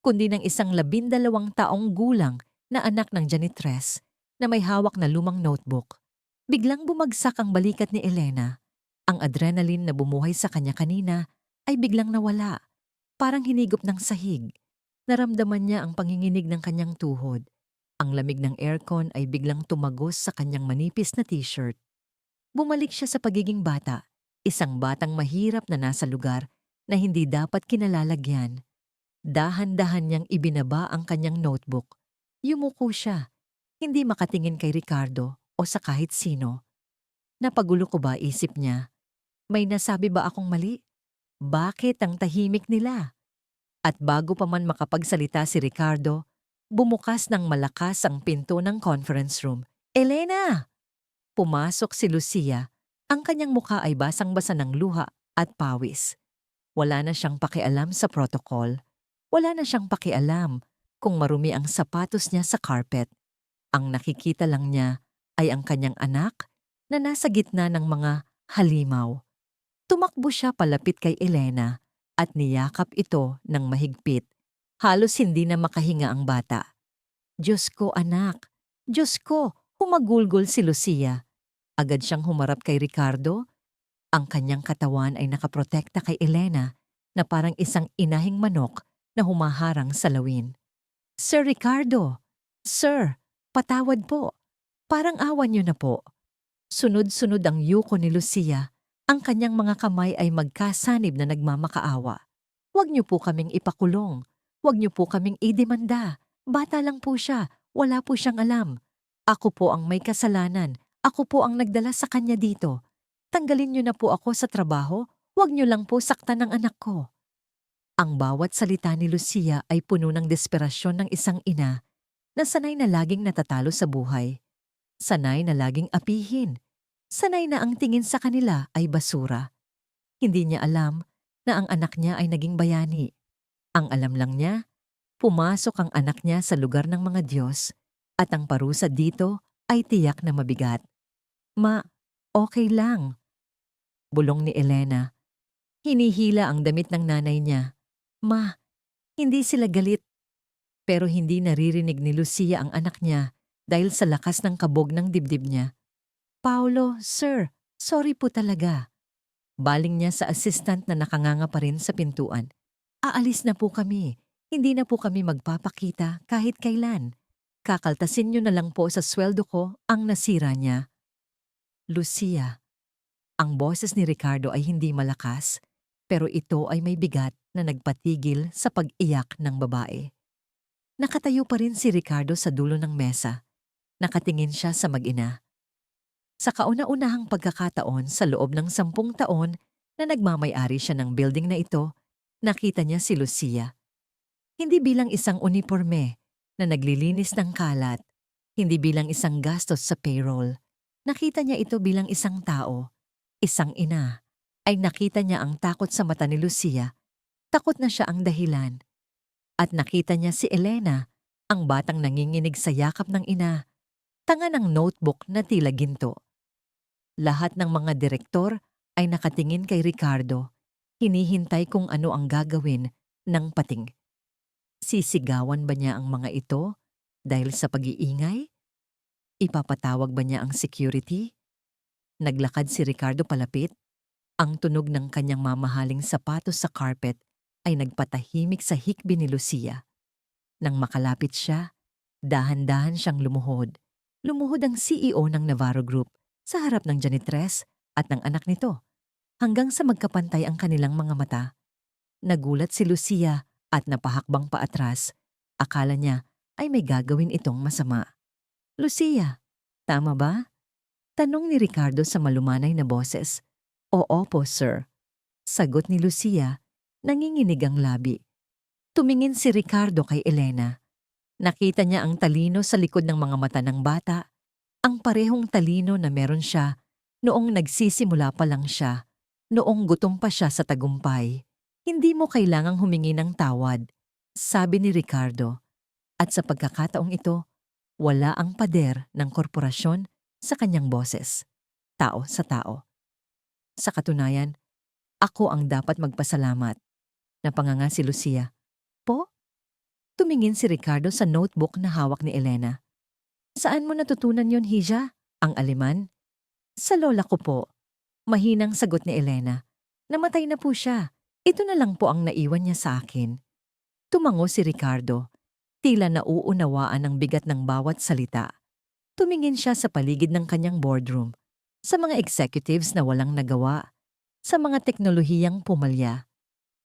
kundi ng isang 12 taong gulang na anak ng janitress na may hawak na lumang notebook. Biglang bumagsak ang balikat ni Elena. Ang adrenaline na bumuhay sa kanya kanina ay biglang nawala, parang hinigop ng sahig. Naramdaman niya ang panginginig ng kanyang tuhod. Ang lamig ng aircon ay biglang tumagos sa kanyang manipis na t-shirt. Bumalik siya sa pagiging bata, isang batang mahirap na nasa lugar na hindi dapat kinalalagyan. Dahan-dahan niyang ibinaba ang kanyang notebook. Yumuko siya, hindi makatingin kay Ricardo o sa kahit sino. Napagulo ko ba isip niya? May nasabi ba akong mali? Bakit ang tahimik nila? At bago pa man makapagsalita si Ricardo, bumukas ng malakas ang pinto ng conference room. Elena! Pumasok si Lucia. Ang kanyang mukha ay basang-basa ng luha at pawis. Wala na siyang pakialam sa protocol. Wala na siyang pakialam kung marumi ang sapatos niya sa carpet. Ang nakikita lang niya ay ang kanyang anak na nasa gitna ng mga halimaw. Tumakbo siya palapit kay Elena at niyakap ito ng mahigpit. Halos hindi na makahinga ang bata. Diyos ko anak, Diyos ko, humagulgol si Lucia. Agad siyang humarap kay Ricardo. Ang kanyang katawan ay nakaprotekta kay Elena na parang isang inahing manok na humaharang sa lawin. Sir Ricardo! Sir, patawad po. Parang awan niyo na po. Sunod-sunod ang yuko ni Lucia. Ang kanyang mga kamay ay magkasanib na nagmamakaawa. Huwag niyo po kaming ipakulong. Huwag niyo po kaming idemanda. Bata lang po siya. Wala po siyang alam. Ako po ang may kasalanan. Ako po ang nagdala sa kanya dito. Tanggalin niyo na po ako sa trabaho. Huwag niyo lang po saktan ang anak ko. Ang bawat salita ni Lucia ay puno ng desperasyon ng isang ina na sanay na laging natatalo sa buhay. Sanay na laging apihin. Sanay na ang tingin sa kanila ay basura. Hindi niya alam na ang anak niya ay naging bayani. Ang alam lang niya, pumasok ang anak niya sa lugar ng mga Diyos at ang parusa dito ay tiyak na mabigat. Ma, okay lang. Bulong ni Elena. Hinihila ang damit ng nanay niya. Ma, hindi sila galit. Pero hindi naririnig ni Lucia ang anak niya dahil sa lakas ng kabog ng dibdib niya. Paolo, sir, sorry po talaga. Baling niya sa assistant na nakanganga pa rin sa pintuan. Aalis na po kami. Hindi na po kami magpapakita kahit kailan. Kakaltasin niyo na lang po sa sweldo ko ang nasira niya. Lucia, ang boses ni Ricardo ay hindi malakas, pero ito ay may bigat na nagpatigil sa pag-iyak ng babae. Nakatayo pa rin si Ricardo sa dulo ng mesa. Nakatingin siya sa mag-ina. Sa kauna-unahang pagkakataon sa loob ng 10 taon na nagmamay-ari siya ng building na ito, nakita niya si Lucia. Hindi bilang isang uniforme na naglilinis ng kalat, hindi bilang isang gastos sa payroll. Nakita niya ito bilang isang tao, isang ina. Ay nakita niya ang takot sa mata ni Lucia. Takot na siya ang dahilan. At nakita niya si Elena, ang batang nanginginig sa yakap ng ina, tanga ng notebook na tila ginto. Lahat ng mga direktor ay nakatingin kay Ricardo, hinihintay kung ano ang gagawin ng pating. Sisigawan ba niya ang mga ito dahil sa pag-iingay? Ipapatawag ba niya ang security? Naglakad si Ricardo palapit. Ang tunog ng kanyang mamahaling sapatos sa carpet ay nagpatahimik sa hikbi ni Lucia. Nang makalapit siya, dahan-dahan siyang lumuhod. Lumuhod ang CEO ng Navarro Group sa harap ng janitress at ng anak nito, hanggang sa magkapantay ang kanilang mga mata. Nagulat si Lucia at napahakbang paatras. Akala niya ay may gagawin itong masama. Lucia, tama ba? Tanong ni Ricardo sa malumanay na boses. Oo po, sir. Sagot ni Lucia, nanginginig ang labi. Tumingin si Ricardo kay Elena. Nakita niya ang talino sa likod ng mga mata ng bata, ang parehong talino na meron siya noong nagsisimula pa lang siya, noong gutom pa siya sa tagumpay. Hindi mo kailangang humingi ng tawad, sabi ni Ricardo. At sa pagkakataong ito, wala ang pader ng korporasyon sa kanyang boses. Tao sa tao. Sa katunayan, ako ang dapat magpasalamat. Napanganga si Lucia. Po? Tumingin si Ricardo sa notebook na hawak ni Elena. Saan mo natutunan yon, Hija? Ang Aleman? Sa lola ko po. Mahinang sagot ni Elena. Namatay na po siya. Ito na lang po ang naiwan niya sa akin. Tumango si Ricardo. Tila nauunawaan ang bigat ng bawat salita. Tumingin siya sa paligid ng kanyang boardroom, sa mga executives na walang nagawa, sa mga teknolohiyang pumalya.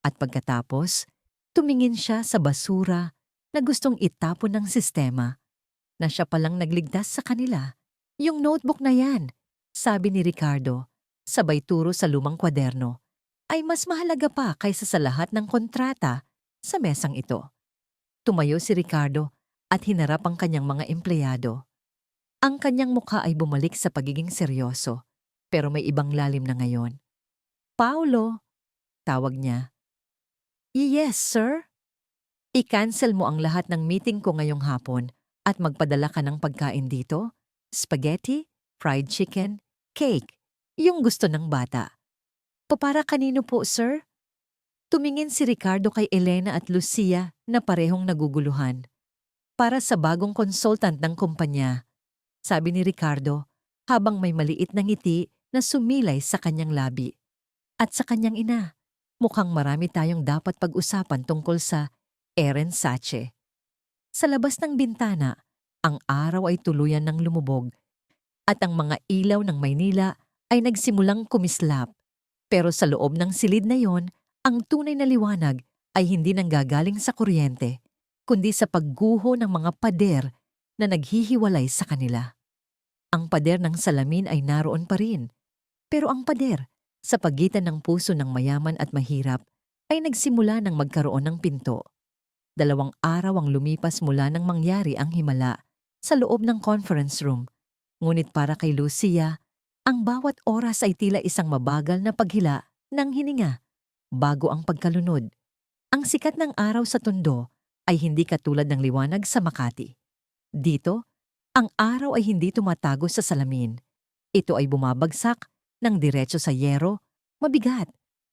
At pagkatapos, tumingin siya sa basura na gustong itapon ng sistema, na siya palang nagligtas sa kanila. Yung notebook na yan, sabi ni Ricardo, sabay turo sa lumang kwaderno, ay mas mahalaga pa kaysa sa lahat ng kontrata sa mesang ito. Tumayo si Ricardo at hinarap ang kanyang mga empleyado. Ang kanyang mukha ay bumalik sa pagiging seryoso, pero may ibang lalim na ngayon. Paulo, tawag niya. Yes, sir. I-cancel mo ang lahat ng meeting ko ngayong hapon at magpadala ka ng pagkain dito. Spaghetti, fried chicken, cake, yung gusto ng bata. Para kanino po, sir? Tumingin si Ricardo kay Elena at Lucia na parehong naguguluhan. Para sa bagong consultant ng kumpanya, sabi ni Ricardo habang may maliit na ngiti na sumilay sa kanyang labi. At sa kanyang ina, mukhang marami tayong dapat pag-usapan tungkol sa Eren Sache. Sa labas ng bintana, ang araw ay tuluyan ng lumubog at ang mga ilaw ng Maynila ay nagsimulang kumislap. Pero sa loob ng silid na yon, ang tunay na liwanag ay hindi nanggagaling sa kuryente, kundi sa pagguho ng mga pader na naghihiwalay sa kanila. Ang pader ng salamin ay naroon pa rin, pero ang pader sa pagitan ng puso ng mayaman at mahirap ay nagsimula ng magkaroon ng pinto. 2 araw ang lumipas mula nang mangyari ang himala sa loob ng conference room, ngunit para kay Lucia, ang bawat oras ay tila isang mabagal na paghila ng hininga bago ang pagkalunod. Ang sikat ng araw sa Tondo ay hindi katulad ng liwanag sa Makati. Dito, ang araw ay hindi tumatago sa salamin. Ito ay bumabagsak ng diretso sa yero, mabigat,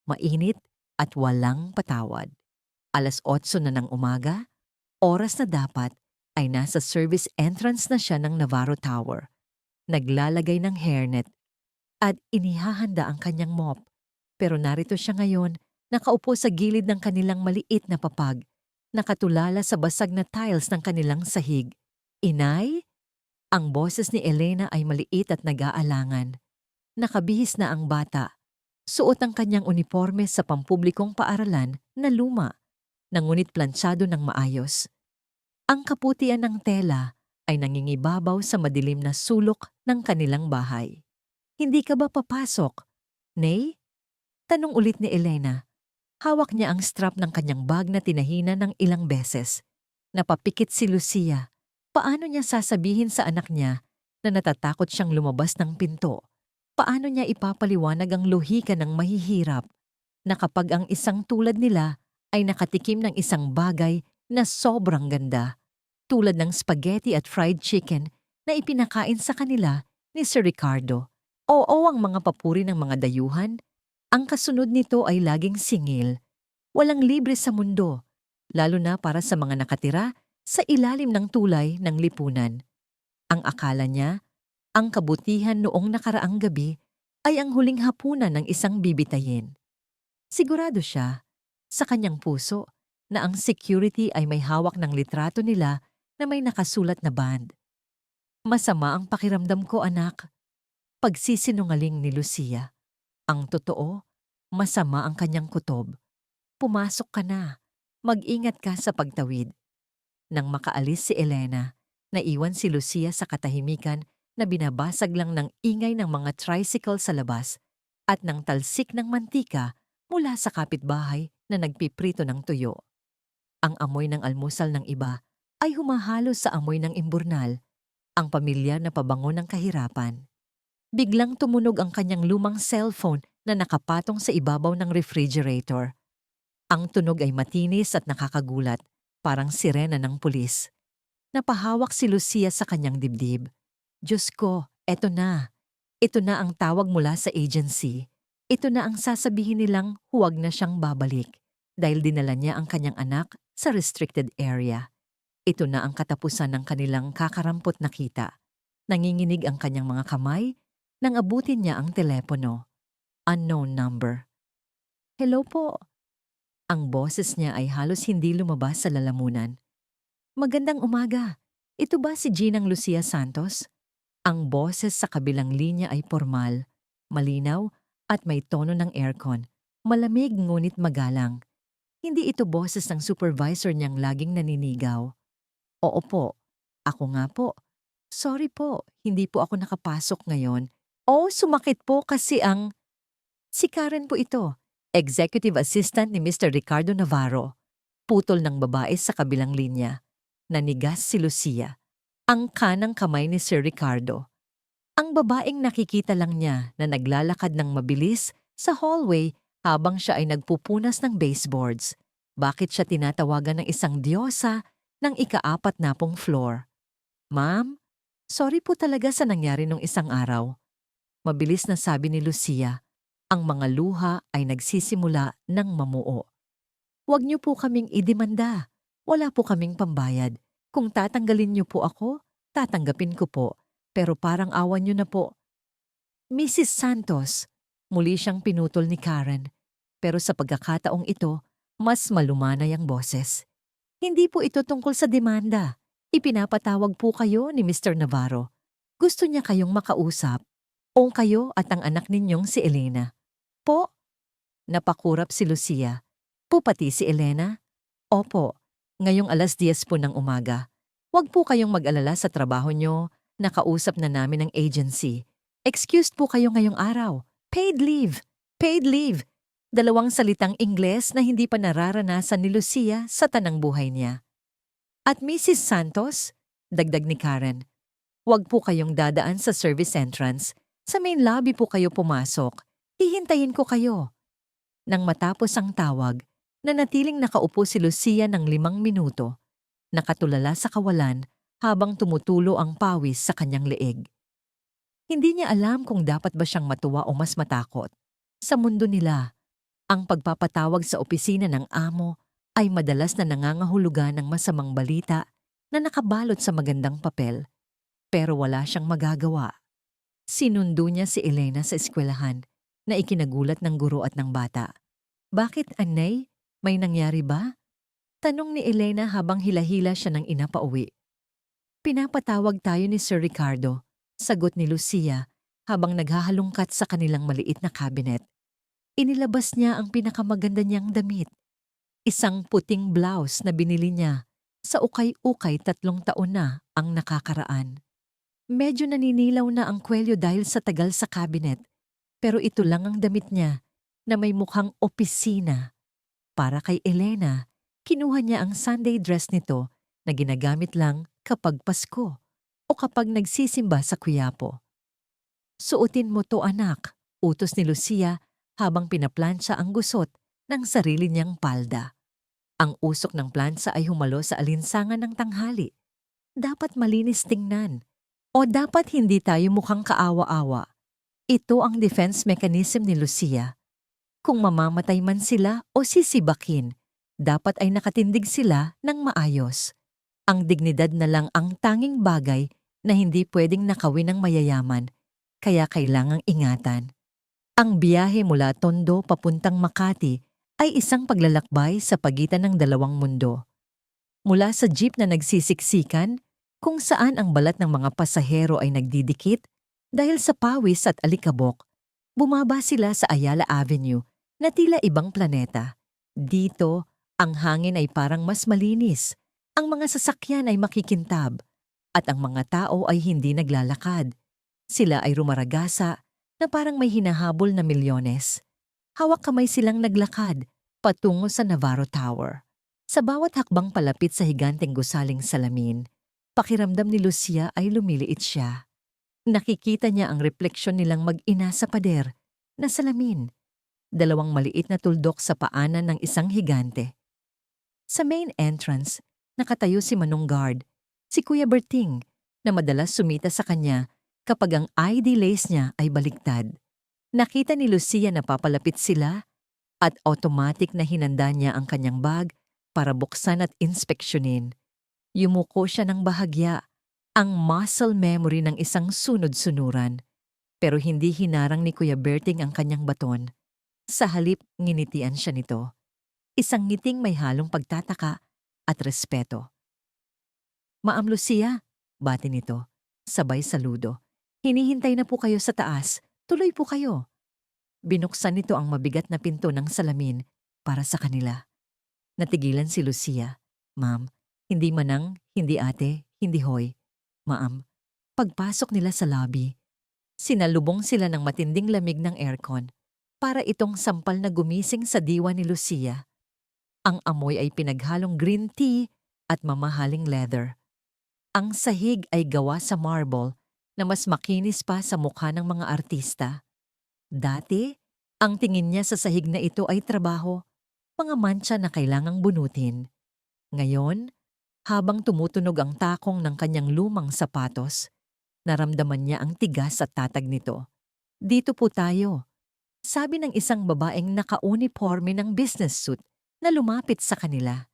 mainit at walang patawad. 8:00 na ng umaga, oras na dapat ay nasa service entrance na siya ng Navarro Tower. Naglalagay ng hairnet at inihahanda ang kanyang mop. Pero narito siya ngayon, nakaupo sa gilid ng kanilang maliit na papag, nakatulala sa basag na tiles ng kanilang sahig. Inay? Ang boses ni Elena ay maliit at nag-aalangan. Nakabihis na ang bata. Suot ang kanyang uniforme sa pampublikong paaralan na luma, ngunit plansyado ng maayos. Ang kaputian ng tela ay nangingibabaw sa madilim na sulok ng kanilang bahay. Hindi ka ba papasok? Nay? Tanong ulit ni Elena. Hawak niya ang strap ng kanyang bag na tinahina ng ilang beses. Napapikit si Lucia. Paano niya sasabihin sa anak niya na natatakot siyang lumabas ng pinto? Paano niya ipapaliwanag ang lohika ng mahihirap na kapag ang isang tulad nila ay nakatikim ng isang bagay na sobrang ganda, tulad ng spaghetti at fried chicken na ipinakain sa kanila ni Sir Ricardo? Oo, ang mga papuri ng mga dayuhan. Ang kasunod nito ay laging singil. Walang libre sa mundo, lalo na para sa mga nakatira sa ilalim ng tulay ng lipunan. Ang akala niya, ang kabutihan noong nakaraang gabi ay ang huling hapunan ng isang bibitayin. Sigurado siya, sa kanyang puso, na ang security ay may hawak ng litrato nila na may nakasulat na band. Masama ang pakiramdam ko, anak. Pagsisinungaling ni Lucia. Ang totoo, masama ang kanyang kutob. Pumasok ka na. Mag-ingat ka sa pagtawid. Nang makaalis si Elena, naiwan si Lucia sa katahimikan na binabasag lang ng ingay ng mga tricycle sa labas at ng talsik ng mantika mula sa kapitbahay na nagpiprito ng tuyo. Ang amoy ng almusal ng iba ay humahalo sa amoy ng imburnal, ang pamilyar na pabango ng kahirapan. Biglang tumunog ang kanyang lumang cellphone na nakapatong sa ibabaw ng refrigerator. Ang tunog ay matinis at nakakagulat, parang sirena ng pulis. Napahawak si Lucia sa kanyang dibdib. Diyos ko, eto na. Ito na ang tawag mula sa agency. Ito na ang sasabihin nilang huwag na siyang babalik dahil dinala niya ang kanyang anak sa restricted area. Ito na ang katapusan ng kanilang kakarampot na kita. Nanginginig ang kanyang mga kamay nang abutin niya ang telepono. Unknown number. Hello po. Ang boses niya ay halos hindi lumabas sa lalamunan. Magandang umaga. Ito ba si Ginang Lucia Santos? Ang boses sa kabilang linya ay formal, malinaw at may tono ng aircon. Malamig ngunit magalang. Hindi ito boses ng supervisor niyang laging naninigaw. Oo po. Ako nga po. Sorry po, hindi po ako nakapasok ngayon. Oh, sumakit po kasi Si Karen po ito, executive assistant ni Mr. Ricardo Navarro. Putol ng babae sa kabilang linya. Nanigas si Lucia. Ang kanang kamay ni Sir Ricardo. Ang babaeng nakikita lang niya na naglalakad ng mabilis sa hallway habang siya ay nagpupunas ng baseboards. Bakit siya tinatawagan ng isang diyosa ng ika-40 floor? Ma'am, sorry po talaga sa nangyari nung isang araw. Mabilis na sabi ni Lucia, ang mga luha ay nagsisimula ng mamuo. Huwag niyo po kaming idemanda. Wala po kaming pambayad. Kung tatanggalin niyo po ako, tatanggapin ko po. Pero parang awan niyo na po. Mrs. Santos, muli siyang pinutol ni Karen. Pero sa pagkakataong ito, mas malumanay ang boses. Hindi po ito tungkol sa demanda. Ipinapatawag po kayo ni Mr. Navarro. Gusto niya kayong makausap. O kayo at ang anak ninyong si Elena. Po? Napakurap si Lucia. Po pati si Elena? Opo, ngayong 10:00 po ng umaga. Huwag po kayong mag-alala sa trabaho nyo. Nakausap na namin ang agency. Excused po kayo ngayong araw. Paid leave. Paid leave. 2 salitang Ingles na hindi pa nararanasan ni Lucia sa tanang buhay niya. At Mrs. Santos, dagdag ni Karen, huwag po kayong dadaan sa service entrance. Sa main lobby po kayo pumasok. Hihintayin ko kayo. Nang matapos ang tawag, nanatiling nakaupo si Lucia ng 5 minuto, nakatulala sa kawalan habang tumutulo ang pawis sa kanyang leeg. Hindi niya alam kung dapat ba siyang matuwa o mas matakot. Sa mundo nila, Ang pagpapatawag sa opisina ng amo ay madalas na nangangahulugan ng masamang balita na nakabalot sa magandang papel, pero wala siyang magagawa. Sinundo niya si Elena sa eskwelahan na ikinagulat ng guro at ng bata. "Bakit, Anay? May nangyari ba?" Tanong ni Elena habang hilahila siya ng ina pauwi. "Pinapatawag tayo ni Sir Ricardo," sagot ni Lucia habang naghahalungkat sa kanilang maliit na cabinet. Inilabas niya ang pinakamaganda niyang damit. Isang puting blouse na binili niya. Sa ukay-ukay 3 taon na ang nakakaraan. Medyo naninilaw na ang kwelyo dahil sa tagal sa cabinet, pero ito lang ang damit niya na may mukhang opisina. Para kay Elena, kinuha niya ang Sunday dress nito na ginagamit lang kapag Pasko o kapag nagsisimba sa Quiapo. "Suotin mo to, anak," utos ni Lucia habang pinaplansya ang gusot ng sarili niyang palda. Ang usok ng plansa ay humalo sa alinsangan ng tanghali. Dapat malinis tingnan. O dapat hindi tayo mukhang kaawa-awa. Ito ang defense mechanism ni Lucia. Kung mamamatay man sila o sisibakin, dapat ay nakatindig sila ng maayos. Ang dignidad na lang ang tanging bagay na hindi pwedeng nakawin ng mayayaman, kaya kailangang ingatan. Ang biyahe mula Tondo papuntang Makati ay isang paglalakbay sa pagitan ng dalawang mundo. Mula sa jeep na nagsisiksikan, kung saan ang balat ng mga pasahero ay nagdidikit dahil sa pawis at alikabok, bumaba sila sa Ayala Avenue na tila ibang planeta. Dito, ang hangin ay parang mas malinis, ang mga sasakyan ay makikintab, at ang mga tao ay hindi naglalakad. Sila ay rumaragasa na parang may hinahabol na milyones. Hawak kamay silang naglakad patungo sa Navarro Tower. Sa bawat hakbang palapit sa higanteng gusaling salamin, pakiramdam ni Lucia ay lumiliit siya. Nakikita niya ang refleksyon nilang mag-ina sa pader na salamin, 2 maliit na tuldok sa paanan ng isang higante. Sa main entrance, nakatayo si Manong Guard, si Kuya Berting, na madalas sumita sa kanya kapag ang ID lace niya ay baliktad. Nakita ni Lucia na papalapit sila at automatic na hinanda niya ang kanyang bag para buksan at inspeksyonin. Yumuko siya ng bahagya, ang muscle memory ng isang sunod-sunuran. Pero hindi hinarang ni Kuya Berting ang kanyang baton. Sa halip, nginitian siya nito. Isang ngiting may halong pagtataka at respeto. "Ma'am Lucia," bati nito, sabay saludo. "Hinihintay na po kayo sa taas. Tuloy po kayo." Binuksan nito ang mabigat na pinto ng salamin para sa kanila. Natigilan si Lucia. "Ma'am, hindi manang, hindi ate, hindi hoy. Ma'am." Pagpasok nila sa lobby, sinalubong sila ng matinding lamig ng aircon para itong sampal na gumising sa diwa ni Lucia. Ang amoy ay pinaghalong green tea at mamahaling leather. Ang sahig ay gawa sa marble na mas makinis pa sa mukha ng mga artista. Dati, ang tingin niya sa sahig na ito ay trabaho, mga mantsa na kailangang bunutin. Ngayon, habang tumutunog ang takong ng kanyang lumang sapatos, naramdaman niya ang tigas at tatag nito. "Dito po tayo," sabi ng isang babaeng naka-uniforme ng business suit na lumapit sa kanila.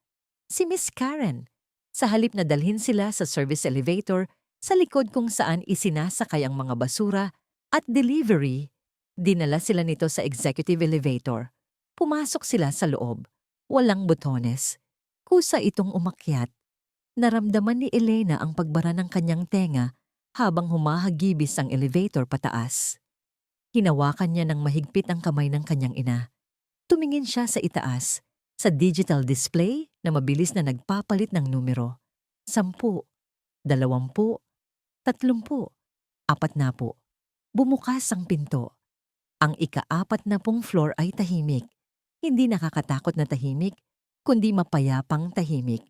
Si Miss Karen. Sa halip na dalhin sila sa service elevator sa likod kung saan isinasakay ang mga basura at delivery, dinala sila nito sa executive elevator. Pumasok sila sa loob. Walang butones. Kusa itong umakyat. Naramdaman ni Elena ang pagbara ng kanyang tenga habang humahagibis ang elevator pataas. Hinawakan niya ng mahigpit ang kamay ng kanyang ina. Tumingin siya sa itaas, sa digital display na mabilis na nagpapalit ng numero. 10, 20, 30, 40. Bumukas ang pinto. Ang ika-40 floor ay tahimik. Hindi nakakatakot na tahimik, kundi mapayapang tahimik.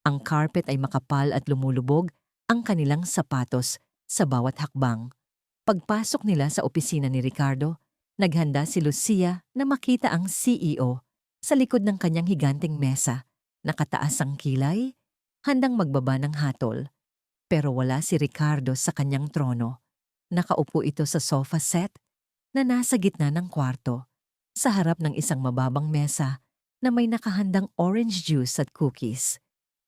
Ang carpet ay makapal at lumulubog ang kanilang sapatos sa bawat hakbang. Pagpasok nila sa opisina ni Ricardo, naghanda si Lucia na makita ang CEO sa likod ng kanyang higanteng mesa. Nakataas ang kilay, handang magbaba ng hatol. Pero wala si Ricardo sa kanyang trono. Nakaupo ito sa sofa set na nasa gitna ng kwarto. sa harap ng isang mababang mesa na may nakahandang orange juice at cookies.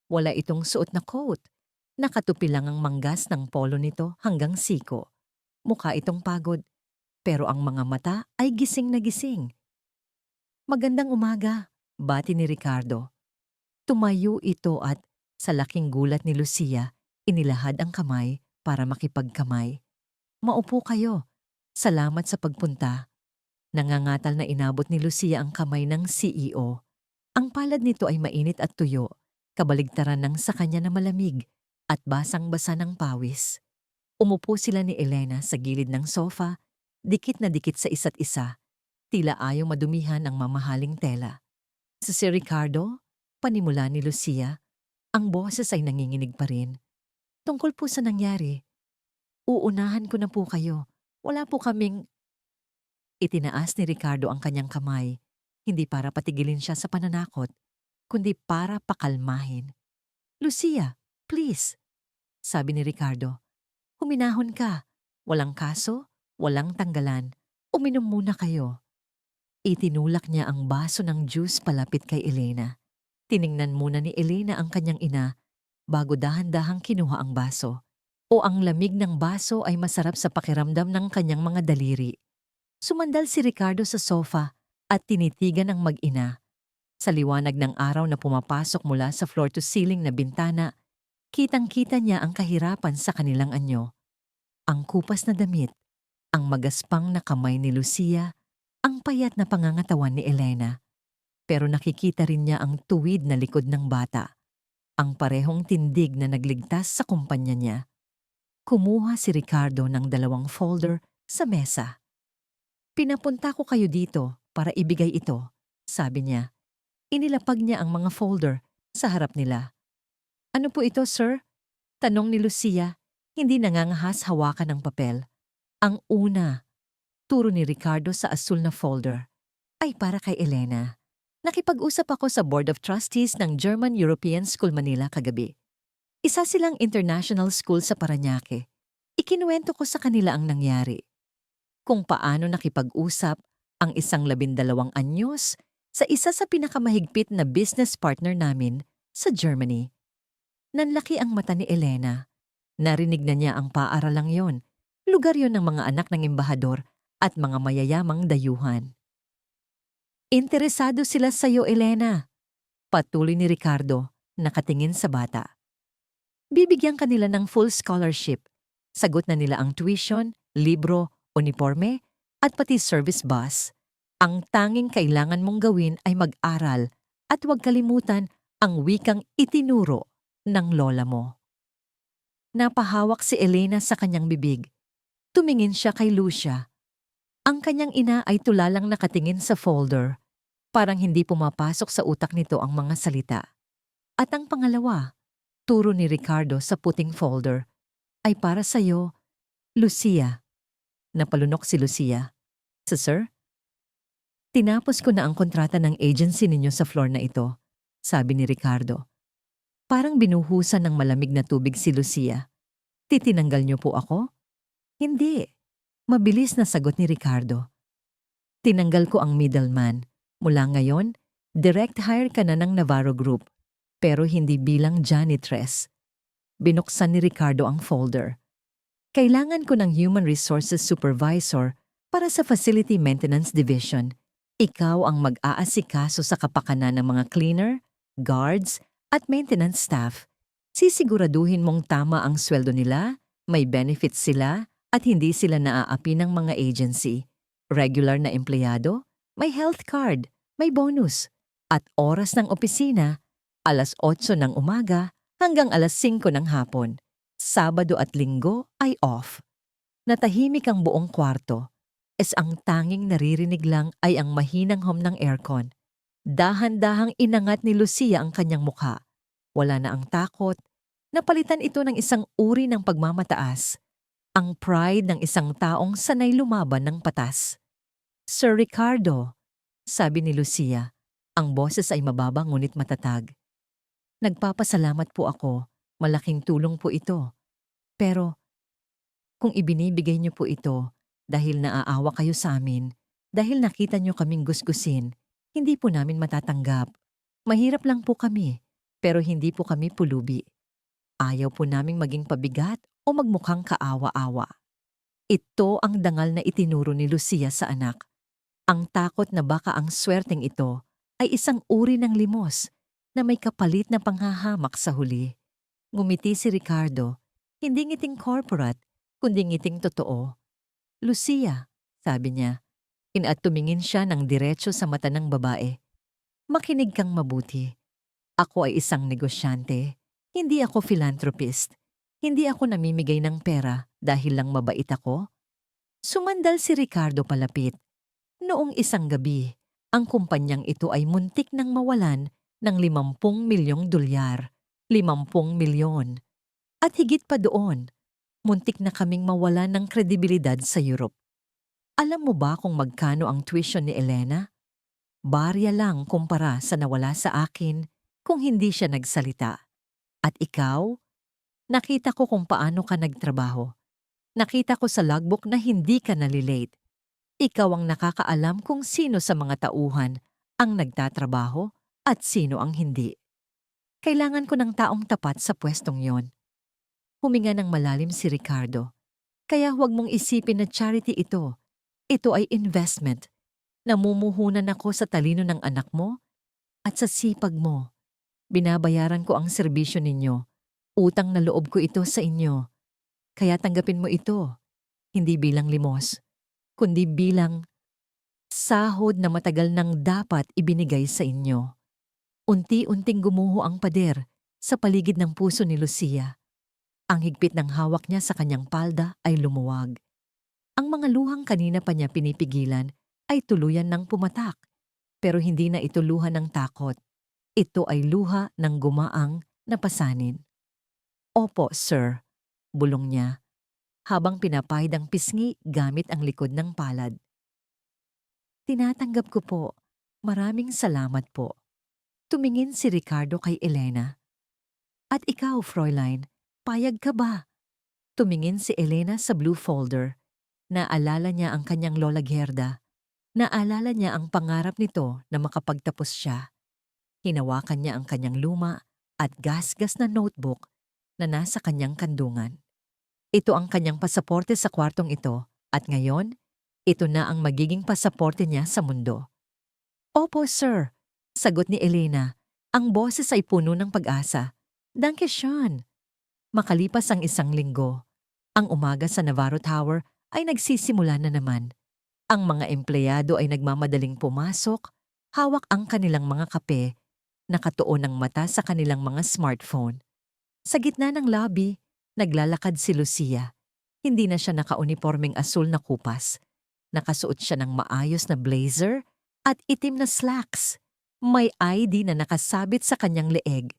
Wala itong suot na coat. Nakatupi lang ang manggas ng polo nito hanggang siko. Mukha itong pagod, pero ang mga mata ay gising na gising. Magandang umaga, bati ni Ricardo. Tumayo ito at sa laking gulat ni Lucia, inilahad ang kamay para makipagkamay. Maupo kayo. Salamat sa pagpunta. Nangangatal na inabot ni Lucia ang kamay ng CEO. Ang palad nito ay mainit at tuyo, kabaligtaran ng sa kanya na malamig at basang-basa ng pawis. Umupo sila ni Elena sa gilid ng sofa, dikit na dikit sa isa't isa. Tila ayaw madumihan ang mamahaling tela. Si Ricardo, panimula ni Lucia, ang boses ay nanginginig pa rin. Tungkol po sa nangyari, uunahan ko na po kayo. Wala po kaming... Itinaas ni Ricardo ang kanyang kamay, hindi para patigilin siya sa pananakot, kundi para pakalmahin. Lucia, please, sabi ni Ricardo. Huminahon ka. Walang kaso, walang tanggalan. Uminom muna kayo. Itinulak niya ang baso ng juice palapit kay Elena. Tiningnan muna ni Elena ang kanyang ina bago dahan-dahang kinuha ang baso. O ang lamig ng baso ay masarap sa pakiramdam ng kanyang mga daliri. Sumandal si Ricardo sa sofa at tinitigan ang mag-ina. Sa liwanag ng araw na pumapasok mula sa floor-to-ceiling na bintana, kitang-kita niya ang kahirapan sa kanilang anyo. Ang kupas na damit, ang magaspang na kamay ni Lucia, ang payat na pangangatawan ni Elena. Pero nakikita rin niya ang tuwid na likod ng bata, ang parehong tindig na nagligtas sa kumpanya niya. Kumuha si Ricardo ng 2 folder sa mesa. Pinapunta ko kayo dito para ibigay ito, sabi niya. Inilapag niya ang mga folder sa harap nila. Ano po ito, sir? Tanong ni Lucia, hindi nangangahas hawakan ng papel. Ang una, turo ni Ricardo sa asul na folder, ay para kay Elena. Nakipag-usap ako sa Board of Trustees ng German European School Manila kagabi. Isa silang international school sa Parañaque. Ikinuwento ko sa kanila ang nangyari. Kung paano nakipag-usap ang isang 12 anyos sa isa sa pinakamahigpit na business partner namin sa Germany. Nanlaki ang mata ni Elena. Narinig na niya ang paaralang yon. Lugar yon ng mga anak ng embahador at mga mayayamang dayuhan. Interesado sila sa iyo, Elena. Patuloy ni Ricardo, nakatingin sa bata. Bibigyan kanila ng full scholarship. Sagot na nila ang tuition, libro, uniforme, at pati service bus. Ang tanging kailangan mong gawin ay mag-aral at huwag kalimutan ang wikang itinuro ng lola mo. Napahawak si Elena sa kanyang bibig. Tumingin siya kay Lucia. Ang kanyang ina ay tulalang nakatingin sa folder. Parang hindi pumapasok sa utak nito ang mga salita. At ang pangalawa, turo ni Ricardo sa puting folder, ay para sa'yo, Lucia. Napalunok si Lucia. Sir? Tinapos ko na ang kontrata ng agency ninyo sa floor na ito, sabi ni Ricardo. Parang binuhusan ng malamig na tubig si Lucia. Titinanggal niyo po ako? Hindi. Mabilis na sagot ni Ricardo. Tinanggal ko ang middleman. Mula ngayon, direct hire ka na ng Navarro Group, pero hindi bilang janitress. Binuksan ni Ricardo ang folder. Kailangan ko ng Human Resources Supervisor para sa Facility Maintenance Division. Ikaw ang mag-aasikaso sa kapakanan ng mga cleaner, guards, at maintenance staff. Sisiguraduhin mong tama ang sweldo nila, may benefits sila, at hindi sila naaapi ng mga agency. Regular na empleyado, may health card, may bonus. At oras ng opisina, 8:00 ng umaga hanggang 5:00 ng hapon. Sabado at Linggo ay off. Natahimik ang buong kwarto. Ang tanging naririnig lang ay ang mahinang hum ng aircon. Dahan-dahang inangat ni Lucia ang kanyang mukha. Wala na ang takot. Napalitan ito ng isang uri ng pagmamataas. Ang pride ng isang taong sanay lumaban ng patas. Sir Ricardo, sabi ni Lucia. Ang boses ay mababa ngunit matatag. Nagpapasalamat po ako. Malaking tulong po ito. Pero, kung ibinibigay niyo po ito dahil naaawa kayo sa amin, Dahil nakita niyo kaming gusgusin, hindi po namin matatanggap. Mahirap lang po kami, pero hindi po kami pulubi. Ayaw po naming maging pabigat o magmukhang kaawa-awa. Ito ang dangal na itinuro ni Lucia sa anak. Ang takot na baka ang swerteng ito ay isang uri ng limos na may kapalit na panghahamak sa huli. Ngumiti si Ricardo, hindi ngiting corporate, kundi ngiting totoo. Lucia, sabi niya, at tumingin siya ng diretso sa mata ng babae. Makinig kang mabuti. Ako ay isang negosyante. Hindi ako philanthropist. Hindi ako namimigay ng pera dahil lang mabait ako. Sumandal si Ricardo palapit. Noong isang gabi, ang kumpanyang ito ay muntik nang mawalan ng 50 milyong dolyar. 50 milyon. At higit pa doon, muntik na kaming mawalan ng kredibilidad sa Europe. Alam mo ba kung magkano ang tuition ni Elena? Barya lang kumpara sa nawala sa akin kung hindi siya nagsalita. At ikaw? Nakita ko kung paano ka nagtrabaho. Nakita ko sa logbook na hindi ka nalilate. Ikaw ang nakakaalam kung sino sa mga tauhan ang nagtatrabaho at sino ang hindi. Kailangan ko ng taong tapat sa pwestong yon. Huminga ng malalim si Ricardo. Kaya huwag mong isipin na charity ito. Ito ay investment. Namumuhunan ako sa talino ng anak mo at sa sipag mo. Binabayaran ko ang serbisyo ninyo. Utang na loob ko ito sa inyo. Kaya tanggapin mo ito, hindi bilang limos, kundi bilang sahod na matagal nang dapat ibinigay sa inyo. Unti-unting gumuho ang pader sa paligid ng puso ni Lucia. Ang higpit ng hawak niya sa kanyang palda ay lumuwag. Ang mga luhang kanina pa niya pinipigilan ay tuluyan ng pumatak, pero hindi na ito luha ng takot. Ito ay luha ng gumaang na pasanin. Opo, sir, bulong niya, habang pinapahid ang pisngi gamit ang likod ng palad. Tinatanggap ko po. Maraming salamat po. Tumingin si Ricardo kay Elena. At ikaw, Fräulein, payag ka ba? Tumingin si Elena sa blue folder. Naalala niya ang kanyang lola Gerda. Naalala niya ang pangarap nito na makapagtapos siya. Hinawakan niya ang kanyang luma at gasgas na notebook na nasa kanyang kandungan. Ito ang kanyang pasaporte sa kwartong ito at ngayon, ito na ang magiging pasaporte niya sa mundo. Opo, sir, sagot ni Elena. Ang boses ay puno ng pag-asa. Danke schön. Makalipas ang isang linggo, ang umaga sa Navarro Tower ay nagsisimula na naman. Ang mga empleyado ay nagmamadaling pumasok, hawak ang kanilang mga kape, nakatuon ng mata sa kanilang mga smartphone. Sa gitna ng lobby, naglalakad si Lucia. Hindi na siya nakaunipormeng asul na kupas. Nakasuot siya ng maayos na blazer at itim na slacks. May ID na nakasabit sa kanyang leeg.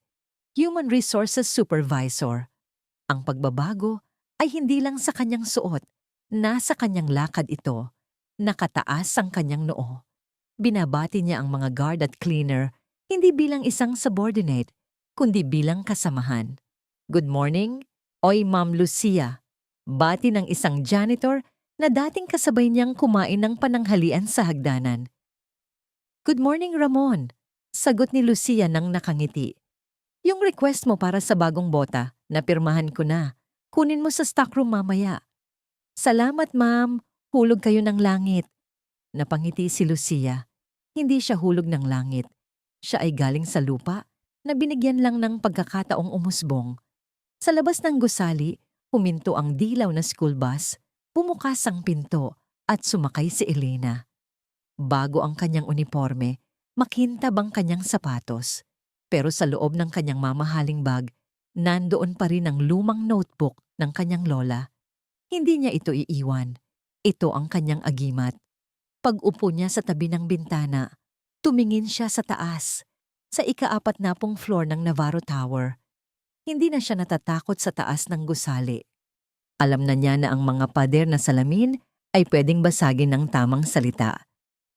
Human Resources Supervisor. Ang pagbabago ay hindi lang sa kanyang suot. Nasa kanyang lakad ito. Nakataas ang kanyang noo. Binabati niya ang mga guard at cleaner, hindi bilang isang subordinate, kundi bilang kasamahan. Good morning, oy Ma'am Lucia. Bati ng isang janitor na dating kasabay niyang kumain ng pananghalian sa hagdanan. Good morning, Ramon. Sagot ni Lucia nang nakangiti. Yung request mo para sa bagong bota, napirmahan ko na. Kunin mo sa stockroom mamaya. Salamat, ma'am. Hulog kayo ng langit. Napangiti si Lucia. Hindi siya hulog ng langit. Siya ay galing sa lupa na binigyan lang ng pagkakataong umusbong. Sa labas ng gusali, huminto ang dilaw na school bus, bumukas ang pinto at sumakay si Elena. Bago ang kanyang uniforme, makintab ang kanyang sapatos. Pero sa loob ng kanyang mamahaling bag, nandoon pa rin ang lumang notebook ng kanyang lola. Hindi niya ito iiwan. Ito ang kanyang agimat. Pag-upo niya sa tabi ng bintana, tumingin siya sa taas, sa ika-40 floor ng Navarro Tower. Hindi na siya natatakot sa taas ng gusali. Alam na niya na ang mga pader na salamin ay pwedeng basagin ng tamang salita.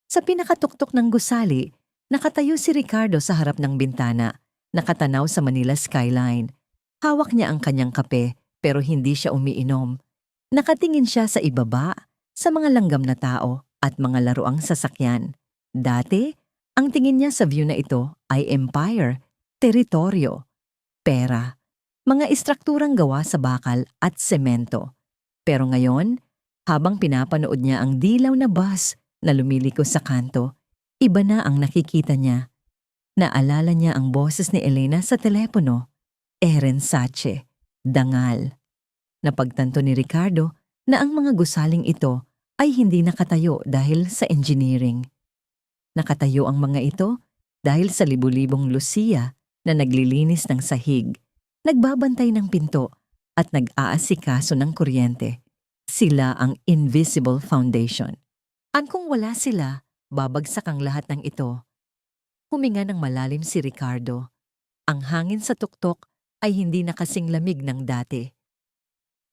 Sa pinakatuktok ng gusali, nakatayo si Ricardo sa harap ng bintana, nakatanaw sa Manila skyline. Hawak niya ang kanyang kape pero hindi siya umiinom. Nakatingin siya sa ibaba, sa mga langgam na tao at mga laruang sasakyan. Dati, ang tingin niya sa view na ito ay empire, teritoryo, pera, mga istrukturang gawa sa bakal at semento. Pero ngayon, habang pinapanood niya ang dilaw na bus na lumiliko sa kanto, iba na ang nakikita niya. Naalala niya ang boses ni Elena sa telepono. Erensache, dangal. Napagtanto ni Ricardo na ang mga gusaling ito ay hindi nakatayo dahil sa engineering. Nakatayo ang mga ito dahil sa libu-libong Lucia na naglilinis ng sahig, nagbabantay ng pinto at nag-aasikaso ng kuryente. Sila ang invisible foundation. Kung wala sila, babagsak ang lahat ng ito. Huminga ng malalim si Ricardo. Ang hangin sa tuktok ay hindi na kasing lamig ng dati.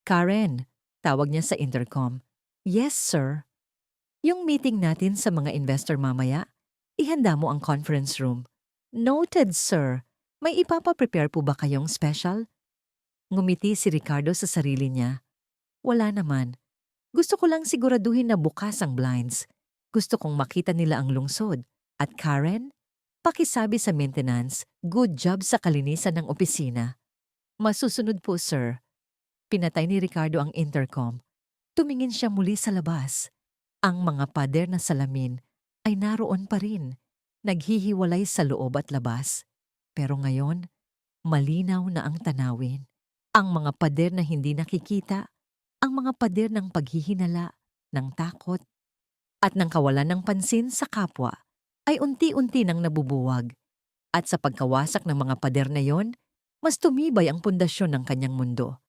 Karen, tawag niya sa intercom. Yes, sir. Yung meeting natin sa mga investor mamaya, ihanda mo ang conference room. Noted, sir. May ipapa-prepare po ba kayong special? Ngumiti si Ricardo sa sarili niya. Wala naman. Gusto ko lang siguraduhin na bukas ang blinds. Gusto kong makita nila ang lungsod. At Karen, pakisabi sa maintenance, good job sa kalinisan ng opisina. Masusunod po, sir. Pinatay ni Ricardo ang intercom. Tumingin siya muli sa labas. Ang mga pader na salamin ay naroon pa rin. Naghihiwalay sa loob at labas. Pero ngayon, malinaw na ang tanawin. Ang mga pader na hindi nakikita, ang mga pader ng paghihinala, ng takot, at ng kawalan ng pansin sa kapwa, ay unti-unti nang nabubuwag. At sa pagkawasak ng mga pader na yon, mas tumibay ang pundasyon ng kanyang mundo.